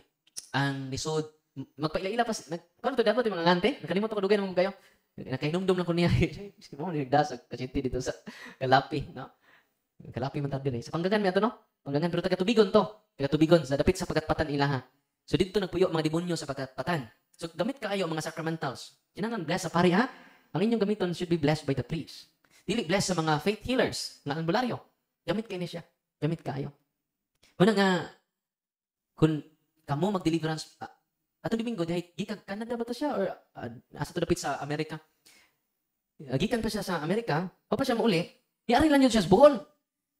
S1: Ang lisod magpailaila pa kano to dapat yung mga ngante, nakalimot ko dugay mo kayo. Nakahinumdum lang ko niya. Mo ni nagdasag kasi dito sa Kalapi, no. Kalapi man ta dire. Sa Panggangan mi ato, no. Panggangan pero taga-tubigon to. Taga-tubigon sa dapit sa pagatpatan ila ha. So dito nagpuyo mga demonyo sa pagatpatan. So gamit kaayo mga sacramentals. Kinahanglan bless sa pari ha. Ang inyong gamiton should be blessed by the priest. Dili bless sa mga faith healers nga albularyo. Gamit kayo niya. Gamit kaayo. Una nga, kung kamo mag-deliverance, atong Domingo, dahil gikan Canada ba to siya? Or asa to dapit sa Amerika? Gikan pa siya sa Amerika, pa siya mauli, iari lang yun siya sa Bohol.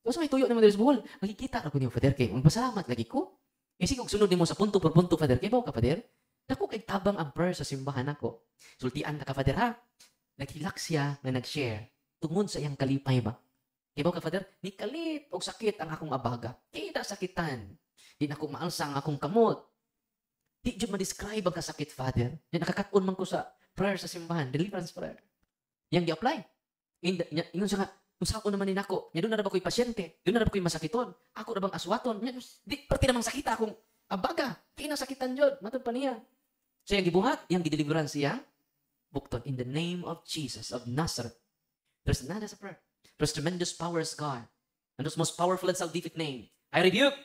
S1: Kasi may tuyo naman dito sa Bohol. Makikita ako niyo, Father, kay magpasalamat lagi ko. Kasi kung sunod mo sa punto por punto, Father, kay ba ka, Father? Dako kay tabang ang prayer sa simbahan ako. Sultian na ka, Father, ha? Naghilak siya na nag-share tungod sa iyang kalipay ba? Kaya ka, Father, ni kalit o sakit ang akong abaga. Kita sakitan. Di na akong maalsa ang akong kamot. Di dyan ma-describe ang kasakit, Father. Di nakakatun man ko sa prayer sa simbahan, deliverance prayer. Yang di-apply. Ingon siya nga, kung saan ko naman din ako, doon na ba ko'y pasyente, doon na ba ko'y masakiton, ako na bang aswaton, di, pati namang sakita akong abaga, kinasakitan yun, matod pa niya. So yung gibuhat, yung gideliverance siya, bukton, in the name of Jesus of Nazareth. There's nada sa prayer. There's tremendous powers, God. And those most powerful and salvific name. I rebuke,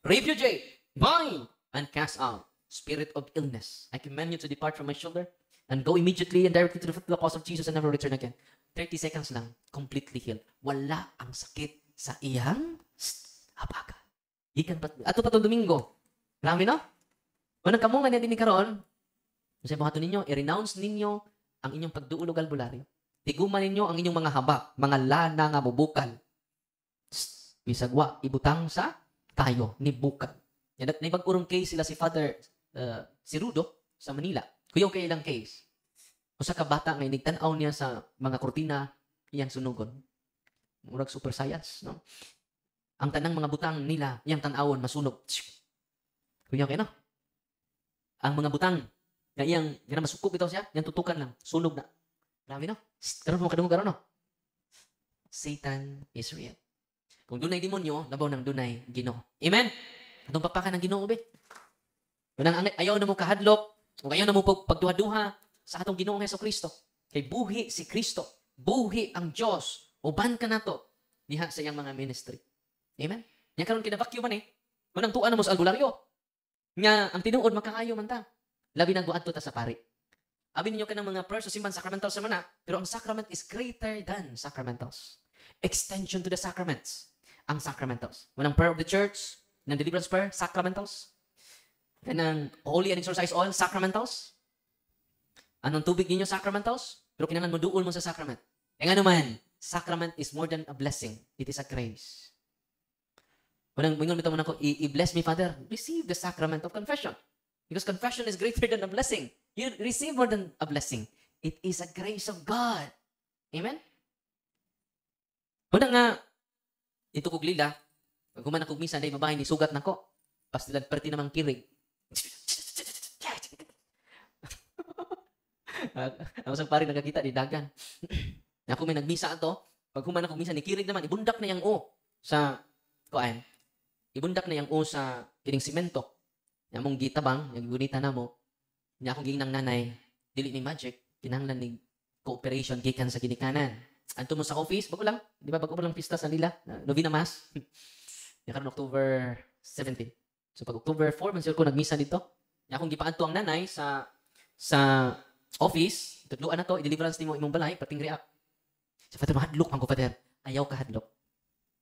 S1: repudiate, bind, and cast out spirit of illness. I command you to depart from my shoulder and go immediately and directly to the foot of the cross of Jesus and never return again. 30 seconds lang, completely healed. Wala ang sakit sa iyang abaga. Gikan pa, ato pa itong Domingo. Marami, no? Kung nagkamungan niya din ni Karon, kasi buhato ninyo, i-renounce ninyo ang inyong pagduulog albularyo. Tiguman ninyo ang inyong mga haba, mga lana nga mubukal. Bisagwa, ibutang sa tayo ni bukal. Naibag-urong case sila si Father, si Rudo, sa Manila. Kuyaw kayo ilang case. Usa ka bata nga inigtanaw niya sa mga kortina, iyang sunugon. Murag super science, no? Ang tanang mga butang nila, iyang tanawon, masunog. Kuyaw kayo, no? Ang mga butang, nga iyang, masukop ito siya, iyang tutukan lang, sunog na. Marami, no? Karoon mo kadungo, no? Satan is real. Kung dunay demonyo, labaw ng dunay Ginoo. Amen? Atong papakan ng Ginoo, be. Ayaw na mo kahadlok, o ayaw na mo pagduha-duha sa atong Ginoong Hesukristo. Kay buhi si Kristo, buhi ang Diyos, uban ka nato diha sa iyang mga ministry. Amen? Yan karon kinabakyo man eh. Manang tuan na mo sa albularyo. Nga, ang tinuod makaayo man ta. Labi na guadto ta sa pari. Abi ninyo ka ng mga prayers sa simbahan sacramental sa mana, pero ang sacrament is greater than sacramentals. Extension to the sacraments. Ang sacramentals. Manang prayer of the church, ng deliverance prayer, sacramentals. Kanang holy and exorcise oil, sacramentals. Anong tubig ninyo, sacramentals? Pero kinahanglan mo duol mo sa sacrament. E nga naman, sacrament is more than a blessing. It is a grace. Unang mingon mo ako, i-bless me, Father. Receive the sacrament of confession. Because confession is greater than a blessing. You receive more than a blessing. It is a grace of God. Amen? Unang nga, ito kog lila, pag human akong misa, dahil mabahay ni sugat na ko. Pastilan perti namang kirig. Ako sa pari nagkakita di dagan. Ako may nagmisa ato, pag human akong misa ni kirig naman, ibundak na yang o sa kuan. Ibundak na yang o sa kining simento. Nya mong gitabang, yang gunita namo. Nya akong ginang nanay, dili ni magic, kinahanglan ni cooperation gikan sa ginikanan. Anto mo sa office, bago lang, di ba bago lang pista sa nila, novena mass. Nya karon October 17. So pag October 4 man sila ko nagmisa dito. Nya akong gipaadto ang nanay sa office, tudluan na to, i-deliverance nimo imong balay, pating react. Sa Father, mahadlok ang ko, Father. Ayaw ka hadlok.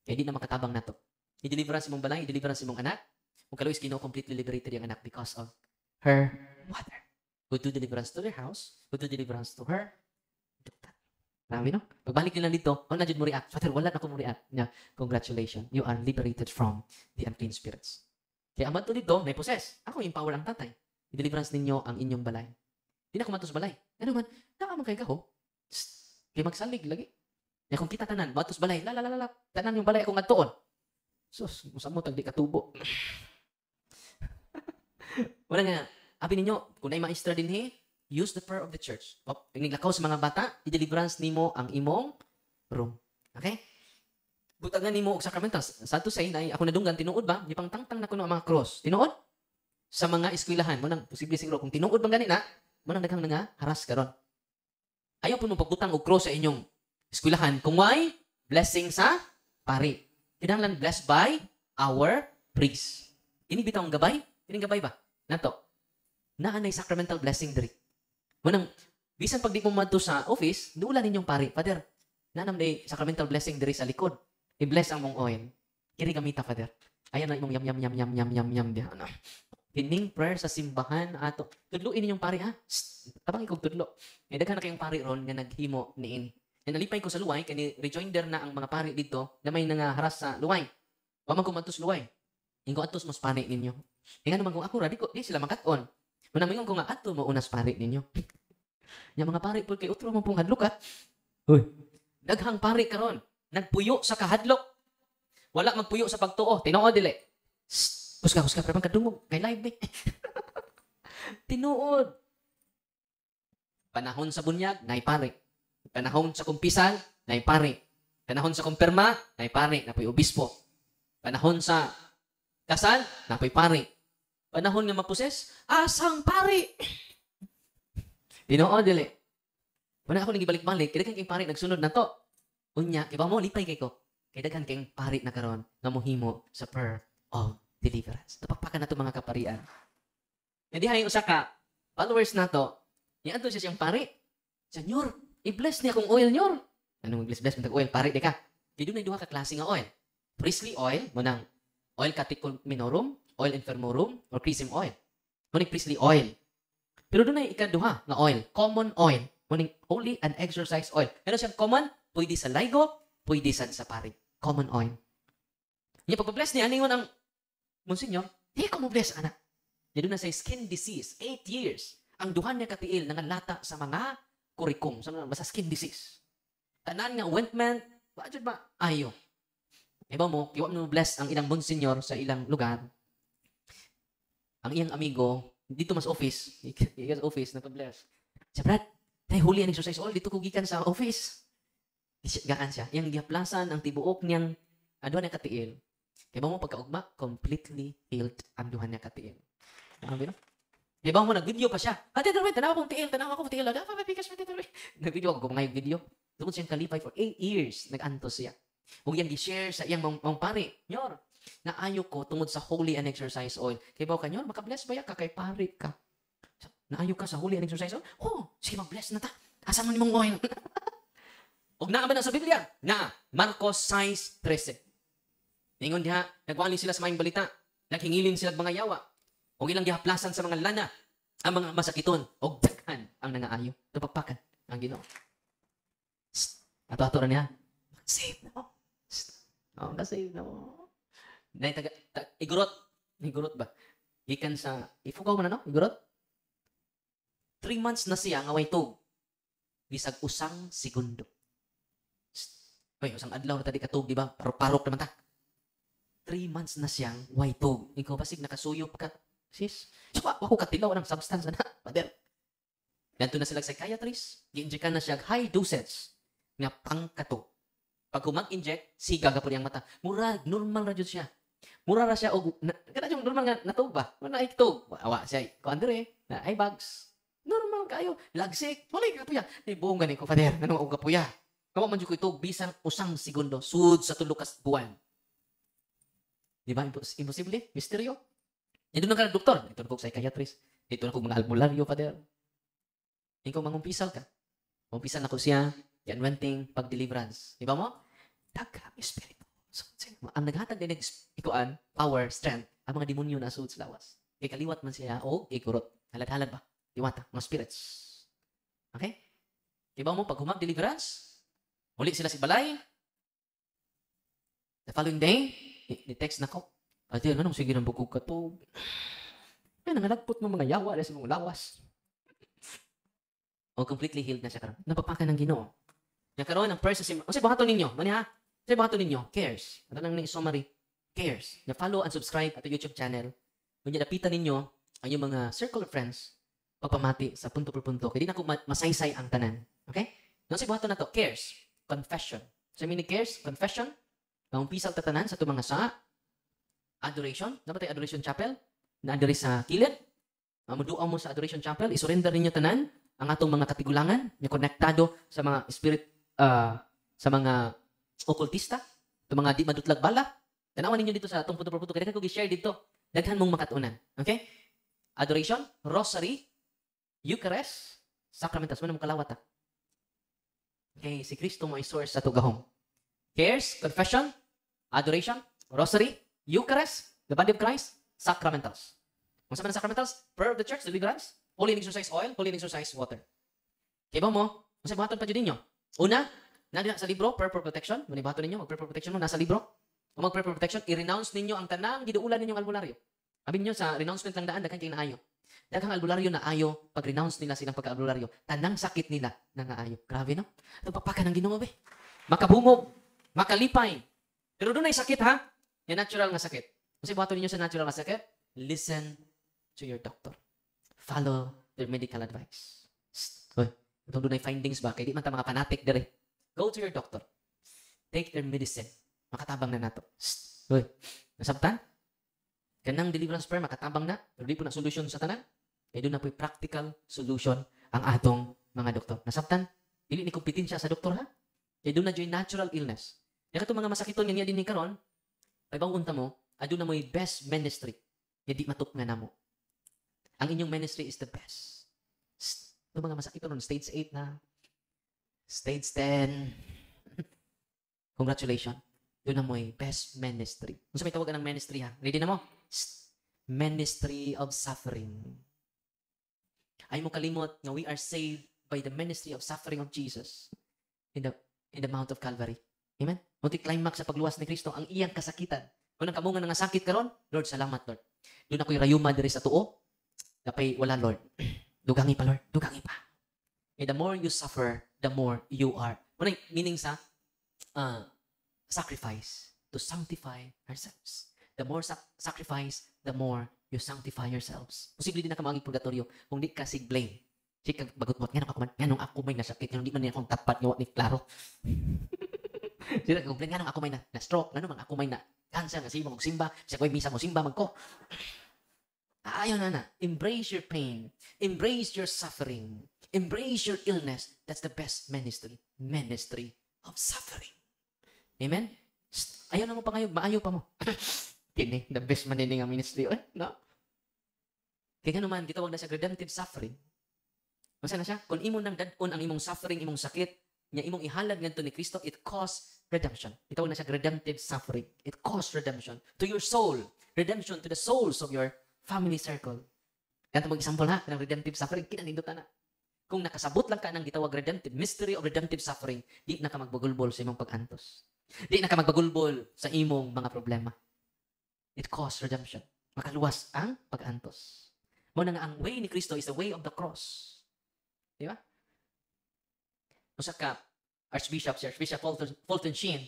S1: Kaya di na makatabang na to. I-deliverance imong balay, i-deliverance imong anak. Kung kalo is completely liberated yung anak because of her mother. Who do deliverance to their house, who do deliverance to her. Marami, no? Pagbalik nila dito, na dyan mo react. Father, wala na ko mo react. Yeah, congratulations. You are liberated from the unclean spirits. Kaya ang mato dito, may possess. Ako empower ang tatay. I-deliverance ninyo ang inyong balay. Di na kumatos balay. Ano man, nakamang kay kaho. Kaya magsalig lagi. Ya kung kita tanan, batos balay, tanan yung balay akong adtoon. Sus, musam mo tagdi katubo. Wala nga, abi ninyo, kung na'y maestra din use the prayer of the church. Naglakaw sa mga bata, i-deliverance nimo ang imong room. Okay? Butangan nimo og sacramentals. Sa to say, na ako nadunggan, tinuod ba? Di pang tangtang na kuno ang mga cross. Tinuod? Sa mga eskwelahan, mo nang posible siguro, kung tinuod bang ganina, mo nang daghang nga haras karon. Ayaw po mong pagbutang og cross sa inyong eskwelahan kung may blessing sa pari. Kinahanglan blessed by our priest. Ini bitaw ang gabay? Kining gabay ba? Nato. Naanay sacramental blessing diri. Manang bisan pag di mo madto sa office, duulan ninyong pari, Father. Nanam day sacramental blessing diri sa likod. I-bless ang mong oil. Kini gamita, Father. Ayan na imong yam dia ano. Kining prayer sa simbahan ato. Tudluin ninyong pari ha. Tabang ikog tudlo. May daghan na kayong pari ron nga naghimo niini. Yan nalipay ko sa luway kani rejoinder na ang mga pari dito na may nangaharas sa luway. Wa man ko matus luway. Ingo atus mos pari ninyo. Nga naman kung ako ra di sila makaton. Manamingon ko nga ato mo unas pari ninyo. Nya mga pari pud kay utro mo pong hadlok ha. Hoy. Daghang pari karon. Nagpuyo sa kahadlok. Wala magpuyo sa pagtuo. Tinuod dili. Huska, pero kadungog. Kay live eh. Tinuod. Panahon sa bunyag, naipari. Panahon sa kumpisal, naipari. Panahon sa kumpirma, naipari. Napoy obispo. Panahon sa kasal, napoy pari. Panahon nga maposes, asang pari. Tinuod dili. Wala ako nagibalik-balik. Kaya kang pari, nagsunod na to. Unya, iba mo, lipay kay ko. Kaya daghan kayong pari na karon nga mohimo sa prayer of deliverance. Napakpakan na ito mga kaparian. Hindi hay usa ka followers na to. Yan to siya siyang pari. Senyor, i-bless niya akong oil nyor. Ano mag-bless mo oil? Pari di ka. Di doon ay duha ka klase nga oil. Priestly oil, mo nang oil catechumenarum, oil infirmorum, or chrism oil. Mo priestly oil. Pero doon ay ikaduha nga oil. Common oil. Mo holy and exorcise oil. Ano siyang common? Pwede sa laigo, pwede sa pari. Common oil. Yung pag-bless niya, aningon ang Monsignor, di ko mo bless, anak. Yan doon na sa skin disease, 8 years. Ang duhan niya katiil, nangalata sa mga kurikum, sa skin disease. Tanan nga ointment, budget ba? Ayo. Iba mo, kiwa mo bless ang ilang Monsignor sa ilang lugar. Ang iyang amigo, dito mas office, ikas office, nagpa-bless. Siya, Brad, tayo huli ang exercise oil, dito ko gikan sa office. Gaan siya. Yang gihaplasan ang tibuok niyang ang duha niya katiil. Kaya ba mo pagkaugma, completely healed ang duha niya katiil. Ano? Di ba mo nag-video pa siya? Ate, Darwin, tanawa kong tiil, tanawa kong tiil. Dapat mabigas mo dito. Nag-video ako, kumangayog video. Tungkol siyang kalipay for 8 years, nag-antos siya. Huwag yang gi-share sa iyang mga pari. Nyor, naayo ko tungod sa holy and exercise oil. Kaya ba ka, Nyor, makabless ba ya ka kay pari ka? Naayo ka sa holy and exercise oil? Oh, sige, mag-bless na ta. Asa mo ni mong oil? Huwag na na sa Biblia. Na, Marcos 6:13. Ningon diha, nagwali sila sa maing balita. Naghingilin sila mga yawa. O ilang gihaplasan sa mga lana. Ang mga masakiton. O daghan ang nangaayo. Tupagpakan ang Ginoo. Ato-ato na niya. Save na mo. O, save na mo. Igurot. Igurot ba? Gikan sa, ifugaw mo na no? Igurot? 3 months na siya nga way tug. Bisag usang segundo. Uy, usang adlaw na tadi katug, di ba? Parok-parok naman ta. 3 months na siyang way tug. Ikaw pasig nakasuyop ka. Sis, so ako katilaw ng substance na, pader. Ganto na sila psychiatrist, gi-injectan na siya high dosage nga pangkato. Pag humag-inject, siga ka po niyang mata. Mura, normal na dyan siya. Mura na siya, o, kada yung normal nga natog ba? Wala na itog. Awa siya, ko Andre, na eye bags. Normal kayo. Lagsik, wala ka po ya. Buong gani ko, pader, nanong ka po ya. Kamu man ko itog, bisang usang segundo, sud sa tulukas buwan. Di ba? Imposible? Misteryo? Ito na ka na doktor. Ito na ko psychiatrist. Ito na ko mga albularyo, pader. Ikaw mangumpisal ka. Umpisal na ko siya, yanwenting pag-deliverance. Di ba mo? Daga, espiritu. So, ang naghatag din ikuan, power, strength, ang mga demonyo na asud sa lawas. Kaya kaliwat man siya, o ikurot. Halad-halad ba? Iwata, mga spirits. Okay? Di ba mo, pag humag-deliverance, uli sila si balay. The following day, ni-text na ko. Ate, anong sige ng bukog ka to? Yan, nangalagpot mo mga yawa sa mga lawas. O completely healed na siya karon. Napapakan ng Ginoo. Yan karon ang first kasi, o sa bahato ninyo, mani ha? Sa bahato ninyo, cares. Ito lang ng summary. Cares. Na follow and subscribe at YouTube channel. Kung napitan ninyo ang yung mga circle of friends, pagpamati sa punto per punto. Kaya di na ako masaysay ang tanan. Okay? Nung sa bahato na to, cares. Confession. Sa mini cares, confession. Pangumpisal tatanan sa itong mga sa adoration. Dapat tayo adoration chapel. Na adore sa kilid. Mamuduaw mo sa adoration chapel. Isurrender ninyo tanan ang atong mga katigulangan. Yung konektado sa mga spirit, sa mga okultista. Itong mga di madutlag bala. Tanawan ninyo dito sa atong punto per punto. Kaya ko gi-share dito. Daghan mong makatunan. Okay? Adoration, rosary, Eucharist, sacramentals. Ano mong kalawat ha? Okay, si Kristo mo ay source sa tugahom. Cares, confession, adoration, rosary, Eucharist, the body of Christ, sacramentals. Kung sa mga sacramentals, prayer of the church, deliverance, holy and exercise oil, holy and exercise water. Kaya ba mo, kung sa buhaton pa dyan ninyo, una, nandun sa libro, prayer for protection, manibato ninyo, mag-prayer for protection mo, nasa libro. Kung mag-prayer for protection, i-renounce ninyo ang tanang, giduulan ninyong albularyo. Sabi niyo sa renouncement lang daan, daghang kayo na ayo. Daghang albularyo na ayo, pag-renounce nila silang pagka-albularyo, tanang sakit nila na nga ayo. Grabe no? Ito papakan ng Ginoo be. Makabungog, makalipay. Pero doon ay sakit ha? Yung natural nga sakit. Kasi buhaton ninyo sa natural nga sakit, listen to your doctor. Follow their medical advice. Hoy, itong doon ay findings ba? Kaya di man ta mga fanatic dire. Go to your doctor. Take their medicine. Makatabang na nato. Hoy, nasabtan? Kanang deliverance prayer, makatabang na. Pero di po na solution sa tanan. Kaya doon na po'y practical solution ang atong mga doktor. Nasabtan? Dili ni kompetensya sa doktor ha? Kaya doon na dyan natural illness. Kaya ito mga masakiton nga niya din karon, ay bang unta mo, adun na mo'y best ministry. Kaya di matuk nga na mo. Ang inyong ministry is the best. Ito mga masakiton nun, stage 8 na. Stage 10. Congratulations. Doon na mo'y best ministry. Kung sa may tawagan ng ministry ha, ready na mo? Ministry of suffering. Ay mo kalimot nga we are saved by the ministry of suffering of Jesus in the Mount of Calvary. Amen? Multi-climax sa pagluwas ni Kristo, ang iyang kasakitan. Kung ang kamungan nga sakit karon, Lord, salamat, Lord. Doon ako'y rayuma diri sa tuo, napay wala, Lord. Dugangi pa, Lord. Dugangi pa. And the more you suffer, the more you are. Ano yung meaning sa sacrifice to sanctify ourselves. The more sacrifice, the more you sanctify yourselves. Posible din na ka maging purgatorio kung di ka sigblame. Si kag bagot-mot, nga ako may nasakit, nga di man niya akong tapat, nga ni klaro. Sila complain nga ako may na stroke, ngano man ako may na cancer nga sige magsimba, sa koy misa mo simba man ko. Ayaw na. Embrace your pain. Embrace your suffering. Embrace your illness. That's the best ministry. Ministry of suffering. Amen? Ayaw na mo pa ngayon. Maayaw pa mo. Kini, the best man din nga ministry. No? Kaya naman, gitawag na siya redemptive suffering. Masa na siya? Kung imo nang dadon ang imong suffering, imong sakit, niya imong ihalad ngadto ni Kristo, it costs redemption. Gitawag na siya redemptive suffering. It costs redemption to your soul. Redemption to the souls of your family circle. Ganito mag-example na, ng redemptive suffering, kinanindot na. Kung nakasabot lang ka ng gitawag redemptive, mystery of redemptive suffering, di na ka magbagulbol sa imong pag-antos. Di na ka magbagulbol sa imong mga problema. It costs redemption. Makaluwas ang pag-antos. Mo na nga, ang way ni Kristo is the way of the cross. Di ba? Usa ka, Archbishop Fulton Sheen,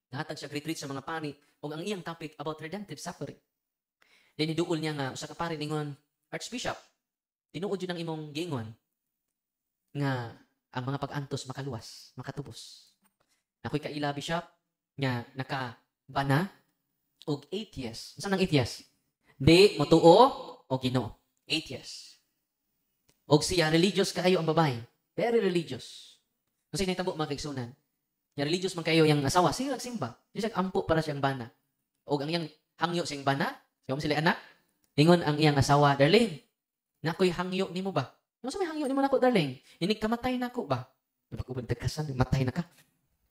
S1: nahatag siya retreat sa mga pari, o ang iyang topic about redemptive suffering. Then iduol niya nga, usa ka pari ningon, Archbishop, tinuod yun ang imong gingon, nga ang mga pag-antos makaluwas, makatubos. Ako'y kaila, Bishop, nga nakabana og atheist. Saan ang atheist? Di, motuo, o Ginoo. Atheist. Og siya, religious kayo ang babae. Very religious. Kasi naitabo mga kaigsunan. Yung religious man kayo yung asawa, siya nagsimba. Siya ampo para siyang bana. Og ang iyang hangyo siyang bana, siya sila anak, ingon ang iyang asawa, darling, nako'y hangyo ni mo ba? Ano sa may hangyo ni mo nako, darling? Inig kamatay na ko ba? Napag-ubad tagkasan, matay na ka.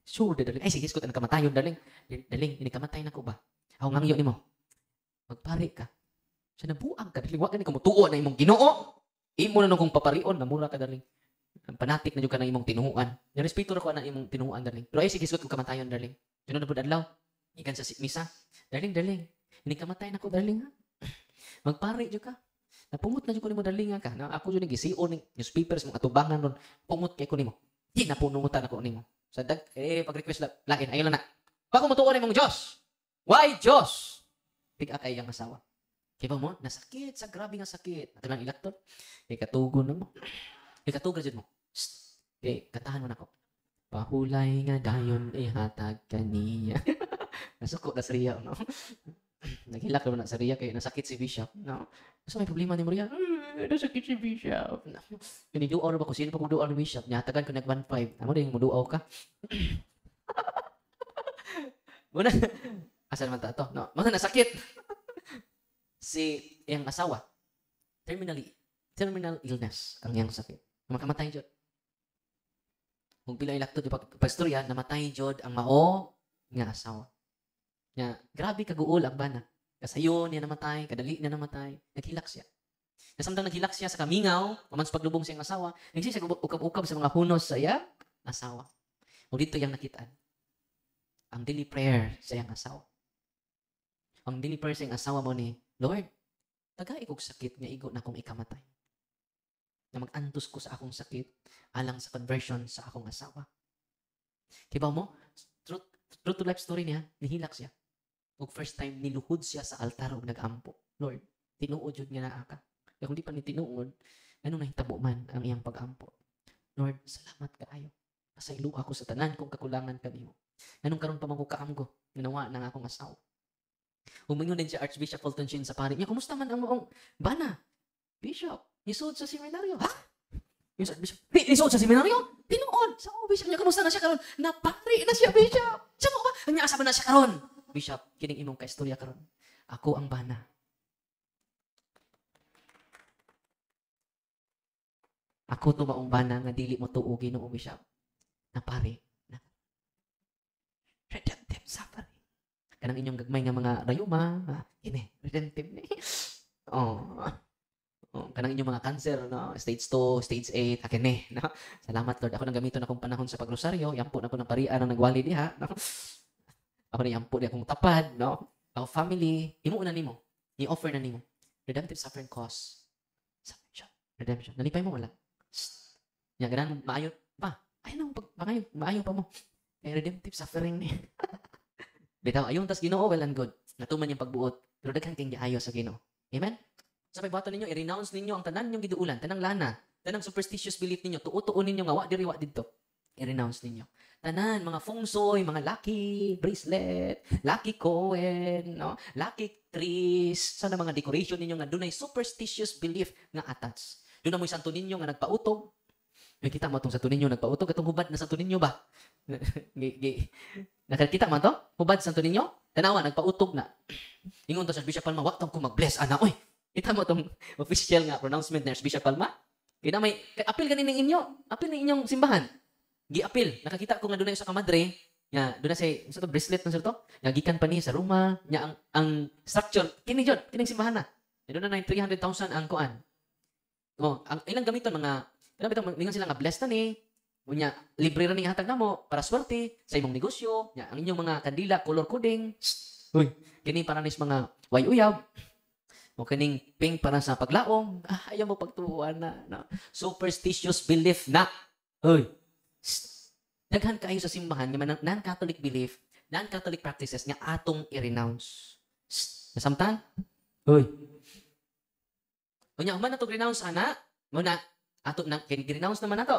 S1: Sure, darling. Ay, sige, iskot ang kamatayon, darling. Darling, inig kamatay na ko ba? Ako hangyo ni mo. Magpari ka. Siya nabuang ka, darling. Wag ka ni kumutuo na imong Ginoo. Imo na nung kong paparion, namura ka, darling. Panatik na yung ka na imong tinuhuan. Respeto na ko na imong tinuhuan, darling. Pero ay, sige, iskot kong kamatayon, darling. Sunod na po adlaw. Ikan sa misa. Darling, darling. Inig kamatay na ko, darling, ha? Magpari dyo ka. Napungot na dyan ko ni mo dalingan ka. Na ako dyan nag-isiyo ng newspapers, mga atubangan ron. Pungot kay ko ni mo. Di na punungutan ako ni mo. Sa pag-request lain, ayaw lang na. Bako matuon ni mong Diyos. Why Diyos? Pig-akay ang asawa. Kaya ba mo, nasakit, sa grabe nga sakit. Ito lang ilaktot. Kaya katugon na mo. Kaya katugon dyan mo. Kaya katahan mo na ako. Pahulay nga dayon ihatag kaniya. Nasuko na sa riya, no? Naghilak naman na sa riya kaya nasakit si Bishop. No? So may problema ni Maria. Nasakit si Bishop. Piniduaw na ba ko? Sino pa kung duaw ni Bishop? Nyatagan ko nag-1.5. Amo din mo duaw ka. Muna. Asan naman tato? No? Mga nasakit. Si iyang asawa. Terminal illness ang iyang sakit. Makamatay dyan. Kung pila ilakto yung pastorya, namatay dyan ang mao nga asawa. Nga, grabe kaguol ang bana. Kasayon niya namatay, kadali niya namatay, naghilak siya. Nasamtang naghilak siya sa kamingaw, mamans paglubong siyang asawa, nagsisya siya ukab-ukab sa mga hunos sa iyang asawa. O dito yung nakitaan. Ang daily prayer sa iyang asawa. Ang daily prayer sa iyang asawa mo ni, Lord, tagay kong sakit nga igo na akong ikamatay. Na mag-antos ko sa akong sakit alang sa conversion sa akong asawa. Kibaw mo, true to life story niya, nihilak siya. Ug first time niluhod siya sa altar ug nag-ampo. Lord, tinuod jud nga naa ka. Kaya kung di pa ni tinuod, anong nahitabo man ang iyang pag-ampo. Lord, salamat kaayo. Pasaylo ako sa tanan kung kakulangan kanimo. Anong karon pa man ko kaamgo, ginawa ng akong asawa. Humingon din si Archbishop Fulton Sheen sa pari niya, kumusta man ang moong bana? Bishop, nisod sa seminaryo. Ha? Yung Bishop, nisod sa seminaryo? Tinuod. Sa Bishop niya, kumusta na siya karon? Napari na siya, Bishop. Sa mo ba? Ang asa ba na siya karon? Bishop, kining imong kaistorya karon. Ako ang bana. Ako to maong bana nga dili mo tuo Ginoo, Bishop. Napari na. Redemptive suffering. Kanang inyong gagmay nga mga rayuma, ini redemptive ni. Oh. Kanang inyong mga cancer, no? Stage 2, stage 8, akin ni. No? Salamat, Lord. Ako nang gamiton akong panahon sa pagrosaryo. Yampo na ako ng parian ang nagwali diha. No? Ako na yampo di akong tapad. No? Ako family, imo na nimo. I-offer na nimo. Redemptive suffering cause. Salvation. Redemption. Nalipay mo wala. Nya ganan maayo pa. Ay nang maayo pa mo. Kay redemptive suffering ni. Bitaw ayon tas Ginoo well and good. Natuman yung pagbuot. Pero daghan kang giayo sa Ginoo. Amen. Sa pagbato ninyo, i-renounce ninyo ang tanan ninyong giduulan, tanang lana, tanang superstitious belief ninyo, tuo-tuo ninyo nga wa diri wa didto. I-renounce ninyo. tanan, mga feng shui, mga lucky bracelet, lucky coin, no? Lucky trees, sana mga decoration ninyo nga dunay superstitious belief nga attached. Doon na mo'y santo ninyo nga nagpautog. May kita mo itong santo ninyo nagpautog, itong hubad na santo ninyo ba? Nakakita mo to? Hubad santo ninyo? Tanawa, nagpautog na. Ingon to sa Bishop Palma, wag tong ko mag-bless, ana. Uy, kita mo itong official nga pronouncement na Bishop Palma? Kaya may, apil ganin ng inyo. Apil ng inyong simbahan. Gi-apil. Nakakita ko nga doon na sa kamadre. Nga, doon na sa bracelet na sa to. Nga, gikan pa niya sa Roma. Nga, ang structure. Kini John, kining simbahan na. Doon na 300,000 ang kuan. Oh, ang ilang gamiton, mga, ilang bitang, lingan sila nga blessed na ni. Unya, libre na ni hatag na mo para swerte sa imong negosyo. Nga, ang inyong mga kandila, color coding. Uy, kini para nis mga way-uyab. O kaning pink para sa paglaong, ayaw mo pagtuuan na. No? Superstitious belief na. Hoy, daghan kayo sa simbahan nga non-Catholic belief, non-Catholic practices nga atong i-renounce. Nasamtan? Hoy. Unya, human na ito renounce, ana. Muna, ato na, renounce naman na to.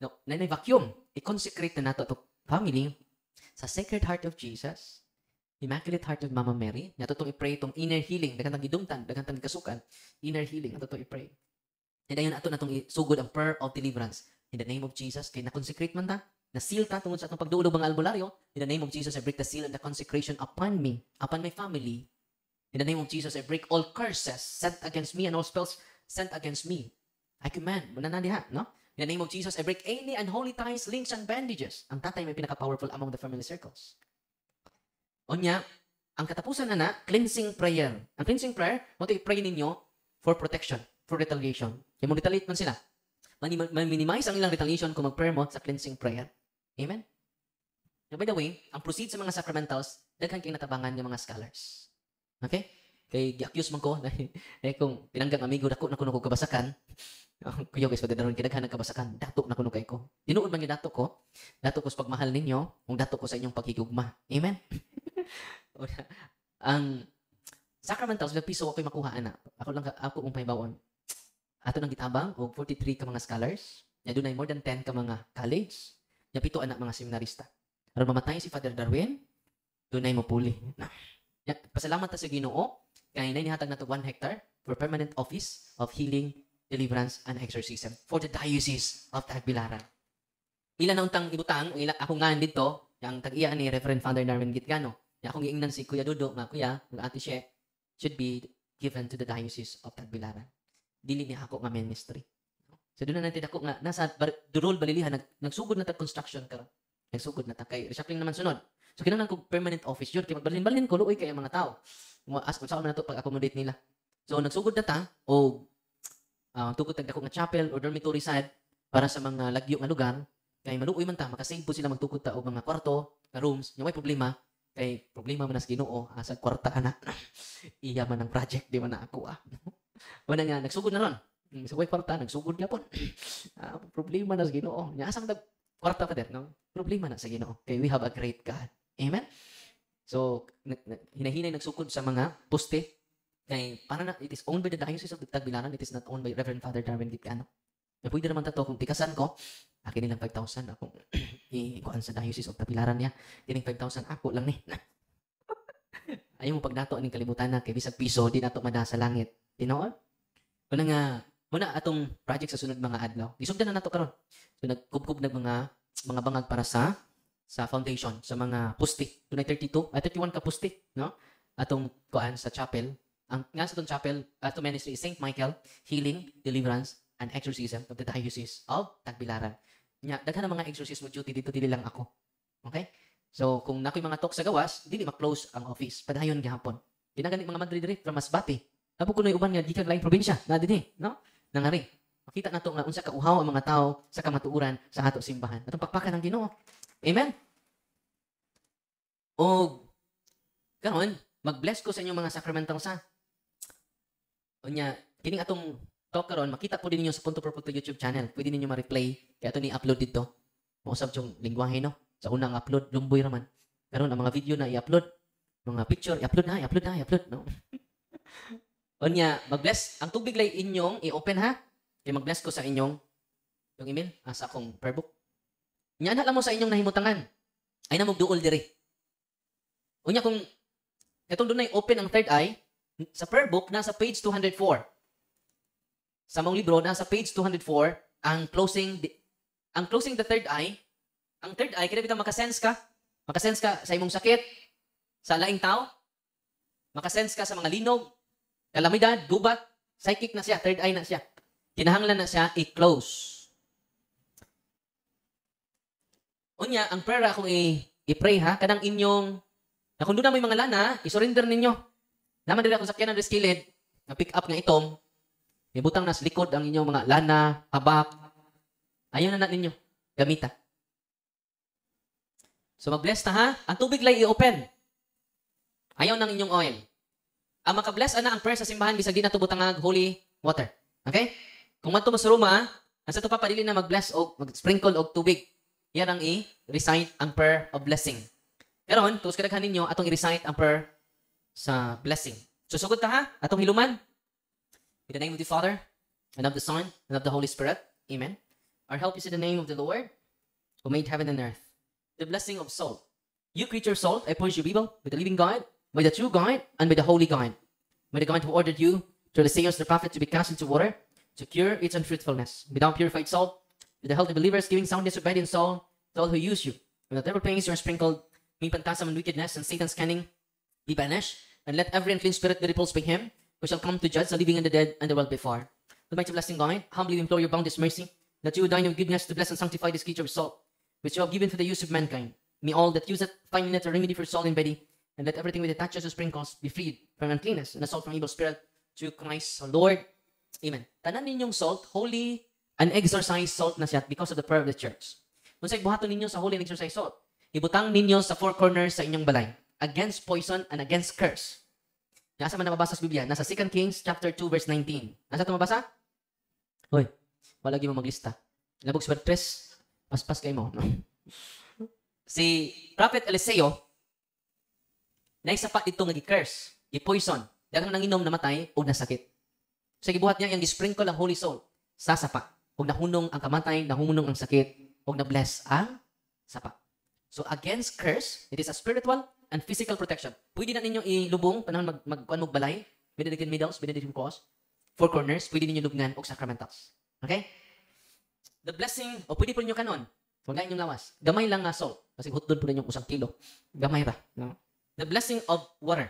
S1: No, nanay vacuum. I-consecrate na nato ito family sa Sacred Heart of Jesus, Immaculate Heart of Mama Mary. Nato itong i-pray itong inner healing. Daghang tang gidumtan, daghang tang kasukan. Inner healing. Nato itong i-pray. And ayun, ato na itong isugod ang prayer of deliverance. In the name of Jesus, kay na-consecrate man ta, na-seal ta tungod sa atong pagduulog mga albularyo. In the name of Jesus, I break the seal and the consecration upon me, upon my family. In the name of Jesus, I break all curses sent against me and all spells sent against me. I command, muna na diha, no? In the name of Jesus, I break any unholy ties, links, and bandages. Ang tatay may pinaka-powerful among the family circles. Onya, ang katapusan na cleansing prayer. Ang cleansing prayer, mo ito i-pray ninyo for protection, for retaliation. Kaya mo retaliate man sila. Man-minimize ang ilang retaliation kung mag-prayer mo sa cleansing prayer. Amen? Now, by the way, ang proceed sa mga sacramentals, daghan kayong natabangan ng mga scholars. Okay? Kay gi-accuse man ko, kung pinanggang amigo, dako na kuno ko kabasakan, kuyo guys, pagdadaron kinaghan ng kabasakan, dato na kuno kay ko. Tinuod man yung dato ko sa pagmahal ninyo, kung dato ko sa inyong paghigugma. Amen? Ang sacramentals, piso ako'y makuha, ana. Ako mong pahibawon. Ato nang gitabang, o 43 ka mga scholars, ya doon ay more than 10 ka mga college, ya 7 anak mga seminarista. Aron mamatay si Father Darwin, doon ay mapuli. Ya, pasalamat ta sa Ginoo, kaya nihatag na to 1 hectare for permanent office of healing, deliverance, and exorcism for the Diocese of Tagbilaran. Ilan na untang ibutang, ako nga dito, yung tag-iya ni Reverend Father Darwin Gitgano. Akong giingnan si Kuya Dudo, nga Kuya, nga Ate She, should be given to the Diocese of Tagbilaran. Dili ni ako nga ministry. So doon na natin ako nga, nasa Durol, Balilihan, nagsugod na ta construction karon. Nagsugod na ta kay reshuffling naman sunod. So kinahanglan ko permanent office yun. Kaya magbalin-balin ko, luoy kay mga tao. Ask kung saan man na ito pag-accommodate nila. So nagsugod na ta, o tukod tagdako nga chapel or dormitory side para sa mga lagyo nga lugar. Kay maluoy man ta, makasave po sila magtukod ta o mga kwarto, nga rooms, yung may problema. Kay problema man as Ginoo, sa kwarta ana. Iya man ang project, di man na ako Wala nga, nagsugod na ron. Sa way kwarta, nagsugod nga po. Problema na sa Ginoo. Asang kwarta ka din, no? Problema na sa Ginoo. Kay we have a great God. Amen? So, hinahinay nagsukod sa mga poste. Kay, para na, it is owned by the Diocese of Tagbilaran. It is not owned by Reverend Father Darwin Gitgano. Pwede naman tato, kung tikasan ko, akin nilang 5,000 akong ikuan sa Diocese of Tagbilaran niya. Tining 5,000 ako lang ni. Ayaw mo pag nato aning kalibutan na, kay bisag piso, di nato mada sa langit. Tinoon? Muna nga, muna atong project sa sunod mga adlaw. Isugdan na nato karon. So nagkubkub ng mga bangag para sa foundation, sa mga pusti. Doon ay 31 ka pusti, no? Atong kuan sa chapel. Ang nga sa atong chapel, atong ministry is St. Michael, Healing, Deliverance, and Exorcism of the Diocese of Tagbilaran. Nya, daghan ang mga exorcism duty dito, dili lang ako. Okay? So, kung nakoy mga talk sa gawas, dili ma-close ang office. Padayon gihapon. Dinagani mga madre-dire from Masbate. Tapos kunoy uban nga gikan laing probinsya, na dinhi, no? Nangari. Makita nato nga unsa ka uhaw ang mga tao sa kamatuoran sa ato simbahan. Atong pakpakan ng Ginoo. Amen. O karon, mag-bless ko sa inyong mga sacramental sa. Unya, kining atong talk karon, makita po din ninyo sa Punto por Punto YouTube channel. Pwede ninyo ma-replay. Kaya ito ni-upload dito. Mausap yung lingwahe, no? Sa unang upload, lumboy raman. Karon ang mga video na i-upload, mga picture, i-upload na, no? Unya, mag-bless. Ang tubig lay inyong i-open ha. Kaya mag-bless ko sa inyong yung email, sa akong prayer book. Nya ana lang mo sa inyong nahimutangan. Ay na magduol diri. Unya kung katong dunay open ang third eye, sa prayer book nasa page 204. Sa mong libro nasa page 204 ang closing the third eye. Ang third eye kaya bitaw makasense ka. Makasense ka sa imong sakit, sa laing tao. Makasense ka sa mga linog, kalamidad, gubat, psychic na siya, third eye na siya. Kinahanglan na siya i-close. Unya, ang prayer akong i-pray ha, kadang inyong, na kung doon na may mga lana, i-surrender ninyo. Naman din akong sakyan ng kilid, na pick up nga itom, may butang nas likod ang inyong mga lana, habak. Ayaw na ninyo, gamita. So mag-bless ta ha, ang tubig lang i-open. Ayaw ng inyong oil. Ang makabless ana ang prayer sa simbahan bisag di na tubutangag holy water. Okay? Kung madto mo sa Roma, asa to papadili na mag-bless o mag-sprinkle og tubig. Yan ang i-recite ang prayer of blessing. Karon, tuos kadaghan ninyo atong i-recite ang prayer sa blessing. Susugod ta ha, atong hiluman. In the name of the Father, and of the Son, and of the Holy Spirit. Amen. Our help is in the name of the Lord, who made heaven and earth. The blessing of salt. You creature salt, I purge you evil with the living God, by the true God, and by the holy God. By the God who ordered you through the sayings of the prophet to be cast into water, to cure its unfruitfulness. Be thou purified salt, with the health of believers, giving soundness of body and soul to all who use you. When the devil pains you are sprinkled, may phantasm and wickedness, and Satan's cunning be banished, and let every unclean spirit be repulsed by him, who shall come to judge the living and the dead, and the world before. Almighty blessing God, humbly implore your boundless mercy, that you would dine your goodness to bless and sanctify this creature of salt, which you have given for the use of mankind. May all that use it find in it a remedy for soul and body, and let everything with it touches or sprinkles be freed from uncleanness and assault from evil spirit, through Christ our Lord. Amen. Tanan ninyong salt, holy and exorcised salt na siya because of the prayer of the church. Kung sa'y buhaton ninyo sa holy and exorcised salt, ibutang ninyo sa four corners sa inyong balay, against poison and against curse. Nasa man na mabasa sa Biblia? Nasa 2 Kings chapter 2 verse 19. Nasa ito mabasa? Hoy, wala mo maglista. Labog sa 3, paspas kayo mo. No? Si Prophet Eliseo, naisapat dito nga gi-curse, gi-poison, dagang nanginom namatay o nasakit. Sa gibuhat niya, yung gi-sprinkle ang holy soul sa sapa. Huwag nahunong ang kamatay, nahunong ang sakit, huwag na-bless ang sapa. So against curse, it is a spiritual and physical protection. Pwede na ninyo ilubong, panahon magbalay, Benedictine middles, Benedictine cross, four corners, pwede ninyo lubngan o sacramentals. Okay? The blessing, o pwede po ninyo kanon, huwag na inyong lawas. Gamay lang nga salt. Kasi hutdon po ninyong 1 kilo. Gamay ra. No? The blessing of water.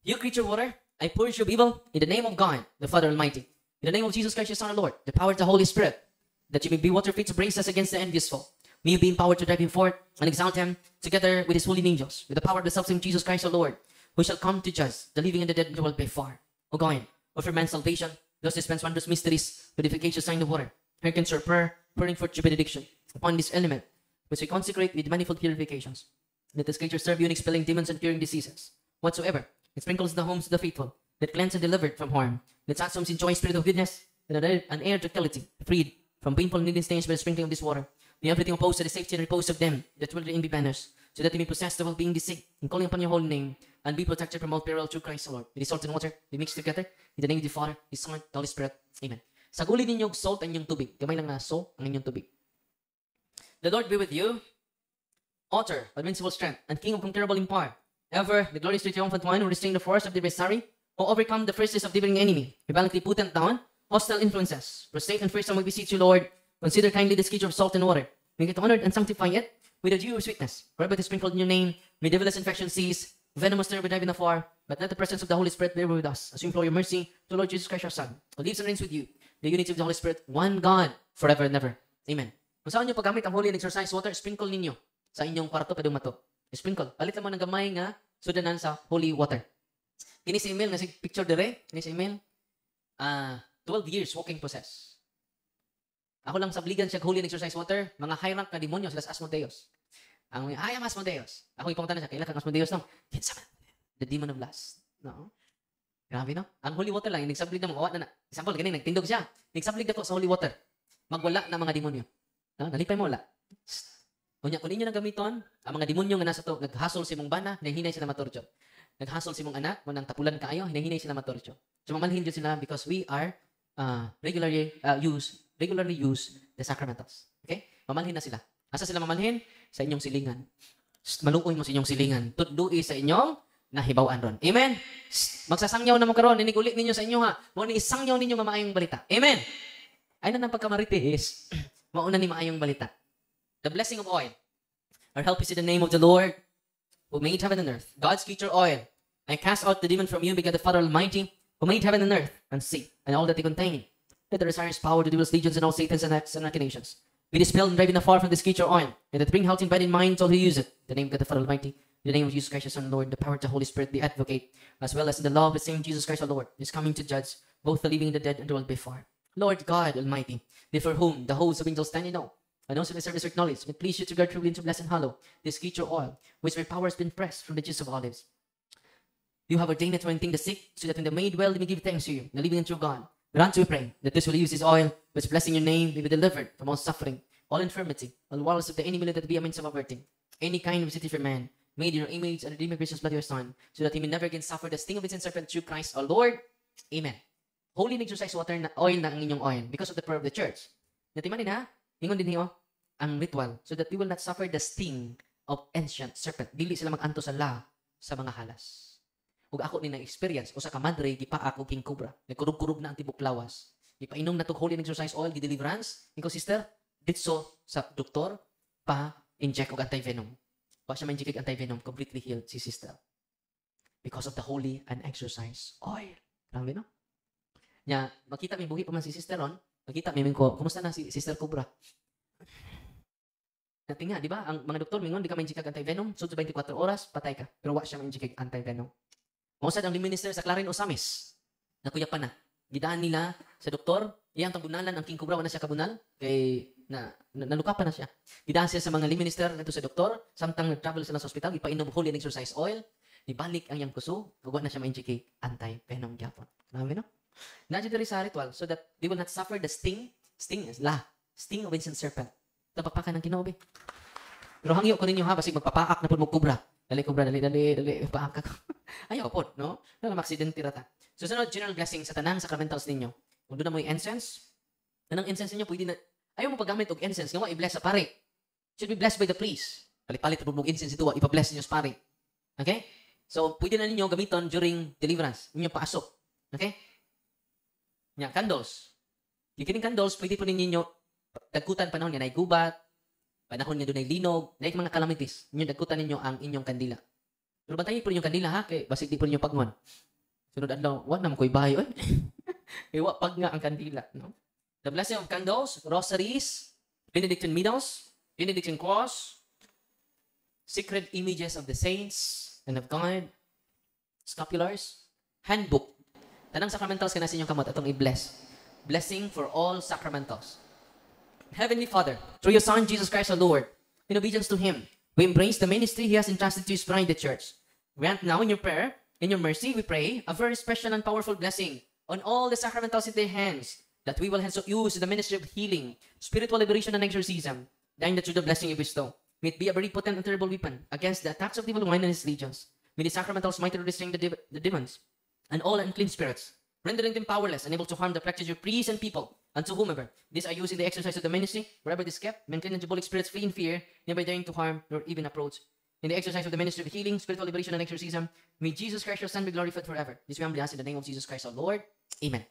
S1: You creature water, I purge you of evil in the name of God, the Father Almighty. In the name of Jesus Christ, your Son, our Lord, the power of the Holy Spirit, that you may be water fit to brace us against the envious foe. May you be empowered to drive him forth and exalt him together with his holy angels, with the power of the self-same Jesus Christ, our Lord, who shall come to judge the living and the dead in the world by far. O God, offer man's salvation, thus dispense wondrous mysteries, with efficacious sign of water. Hearken to our prayer, pouring forth your benediction upon this element, which we consecrate with manifold purifications. Let this creature serve you in expelling demons and curing diseases. Whatsoever, it sprinkles the homes of the faithful, that cleanse and delivered from harm. Let such homes enjoy spirit of goodness, and an air of tranquility, freed from painful and needing stains by the sprinkling of this water. May everything opposed to the safety and repose of them that will therein be banished, so that they may possess the well-being they seek, in calling upon your holy name, and be protected from all peril through Christ the Lord. With the salt and water, be mixed together, in the name of the Father, the Son, the Holy Spirit. Amen. Saguli ninyo salt ang inyong tubig. Gamay lang na salt ang inyong tubig. The Lord be with you, author of invincible strength, and King of incomparable in power. Ever, the glorious triumphant one who restrained the force of the adversary, who overcome the fierceness of the devouring enemy, who violently put down hostile influences. Prostrate and fearsome we beseech you, Lord. Consider kindly this creature of salt and water. Make it honored and sanctify it with a due sweetness. Whereby it is sprinkled in your name, may devilous infection cease, venomous terror be driven afar, but let the presence of the Holy Spirit bear with us, as we implore your mercy to Lord Jesus Christ our Son, who lives and reigns with you, the unity of the Holy Spirit, one God, forever and ever. Amen. Kung saan nyo paggamit ang holy and exercise water, sprinkle ninyo sa inyong kwarto, pwedeng mato. Sprinkle. Palit lang mo ng gamay nga sudanan sa holy water. Kini si Emil, nga si picture dire, kini si Emil, 12 years walking possess. Ako lang sabligan siya holy and exercise water, mga high rank na demonyo sila sa Asmodeus. Ang I am Asmodeus. Ako ipangunta na siya, kailan kang Asmodeus no? Kinsa man. The demon of lust. No? Grabe no? Ang holy water lang, yung nagsablig na mga na. Example, ganyan, nagtindog siya. Nagsablig ako sa holy water. Magwala na mga demonyo. No? Nalipay mo wala. Kunya, kung ninyo nang gamiton, ang mga demonyo nga nasa to, naghasol si mong bana, hinahinay sila matorcho. Naghasol si mong anak, munang tapulan kaayo, hinahinay sila matorcho. So mamalhin dyan sila because we are regularly use the sacramentals. Okay? Mamalhin na sila. Asa sila mamalhin? Sa inyong silingan. Maluoy mo sa inyong silingan. Tudlui sa inyong nahibawan ron. Amen? Magsasangyaw na mo karon, inig-ulit ninyo sa inyo ha. Mo ni isangyaw ninyo nga maayong balita. Amen? Ay na ng pagkamaritis. Mauna ni maayong balita. The blessing of oil. Our help is in the name of the Lord who made heaven and earth. God's future oil. I cast out the demon from you because the Father Almighty who made heaven and earth and sea and all that they contain. Let the desires power, the devil's legions and all Satan's and acts and machinations be dispelled and driven afar from this future oil, and that bring health in body and mind to all who use it. In the name of God the Father Almighty, in the name of Jesus Christ, the Son, Lord, the power of the Holy Spirit, the Advocate, as well as in the law of the same Jesus Christ, our Lord, is coming to judge both the living and the dead and the world before. Lord God Almighty, before whom the hosts of angels stand in awe, and also the service of knowledge, may please you to guard truly and to bless and hallow this future oil, which by power has been pressed from the juice of olives. You have ordained it to anoint the sick, so that when they made well, they may give thanks to you, the living and true God. Grant, we pray, that this will use this oil, which blessing your name, may be delivered from all suffering, all infirmity, all walls of the enemy, let it be a means of averting any kind of city for man, made in your image and redeemed by gracious blood of your Son, so that he may never again suffer the sting of its serpent through Christ our Lord. Amen. Holy and exercise water na oil na ang inyong oil because of the prayer of the church. Natiman din ha, ingon din niyo ang ritual, so that we will not suffer the sting of ancient serpent. Dili sila mag-anto sa sa mga halas. Ug ako ni na-experience, o sa kamadre, gipaak og king cobra. Nagkurub-kurub na ang tibok lawas. Gipainom na tog holy and exercise oil, gi-deliverance. Ikaw, sister, ditso sa doktor, pa-inject og anti-venom. Wa siya ma-inject og anti-venom, completely healed si sister. Because of the holy and exercise oil. Grabe, no? Nya, makita may buhi pa man si sister ron, makita may ko, kumusta na si sister Cobra? Nating nga, di ba? Ang mga doktor, mingon, di ka ma-inject og anti-venom, so 24 oras, patay ka. Pero wa siya ma-inject og anti-venom. Mausad ang minister sa Clarin Osamis. Nakuya pa na. Gidaan nila sa doktor, iyang tabunalan ang king cobra, wala siya kabunal, kay naluka pa na siya. Gidaan siya sa mga minister nito sa doktor, samtang nag-travel sila sa hospital, ipainom holy and exercise oil, ibalik ang iyang kuso, huwag na siya ma-inject anti-venom gyapon. Grabe, no? Nadyo diri sa ritual, so that they will not suffer the sting of ancient serpent. Tapapakan ng Ginoo. Pero hangyo ko ninyo ha, basig magpapaak na po mo kubra. Dali, kubra, dali, paak ka. Ayaw po, no? Nalamaksidente rata. Susunod, general blessing sa tanang sacramentals ninyo. Kung doon na mo yung incense, tanang incense ninyo, pwede na, ayaw mo paggamit og incense, nga i-bless sa pare. Should be blessed by the priest. Palit-palit na po mong incense ito, ipa-bless ninyo sa pare. Okay? So, pwede na ninyo gamiton during deliverance. Ninyo paasok. Okay? Nya, candles. Kikining candles, pwede po ninyo dagkutan panahon nga na gubat, panahon nga doon ay linog, na mga calamities. Ninyo dagkutan ninyo ang inyong kandila. Pero bantayin po ninyong kandila ha, kay basig di po ninyo pagmuan. Sunod adlaw, wag na mo koy bahay oy. Iwa pag nga ang kandila, no? The blessing of candles, rosaries, Benedictine medals, Benedictine cross, sacred images of the saints and of God, scapulars, handbook. Tanang sacramentals kana sa inyong kamot atong i-bless. Blessing for all sacramentals. Heavenly Father, through your Son, Jesus Christ our Lord, in obedience to Him, we embrace the ministry He has entrusted to His bride, the Church. Grant now in your prayer, in your mercy, we pray, a very special and powerful blessing on all the sacramentals in their hands, that we will hence use in the ministry of healing, spiritual liberation, and exorcism, dying that through the blessing you bestow. May it be a very potent and terrible weapon against the attacks of the evil one and his legions. May the sacramentals mightily restrain the demons and all unclean spirits, rendering them powerless and able to harm the practice of priests and people, and to whomever these are used in the exercise of the ministry, wherever it is kept, maintain the diabolic spirits flee in fear, never daring to harm nor even approach. In the exercise of the ministry of healing, spiritual liberation, and exorcism, may Jesus Christ your Son be glorified forever. This we humbly ask in the name of Jesus Christ our Lord. Amen.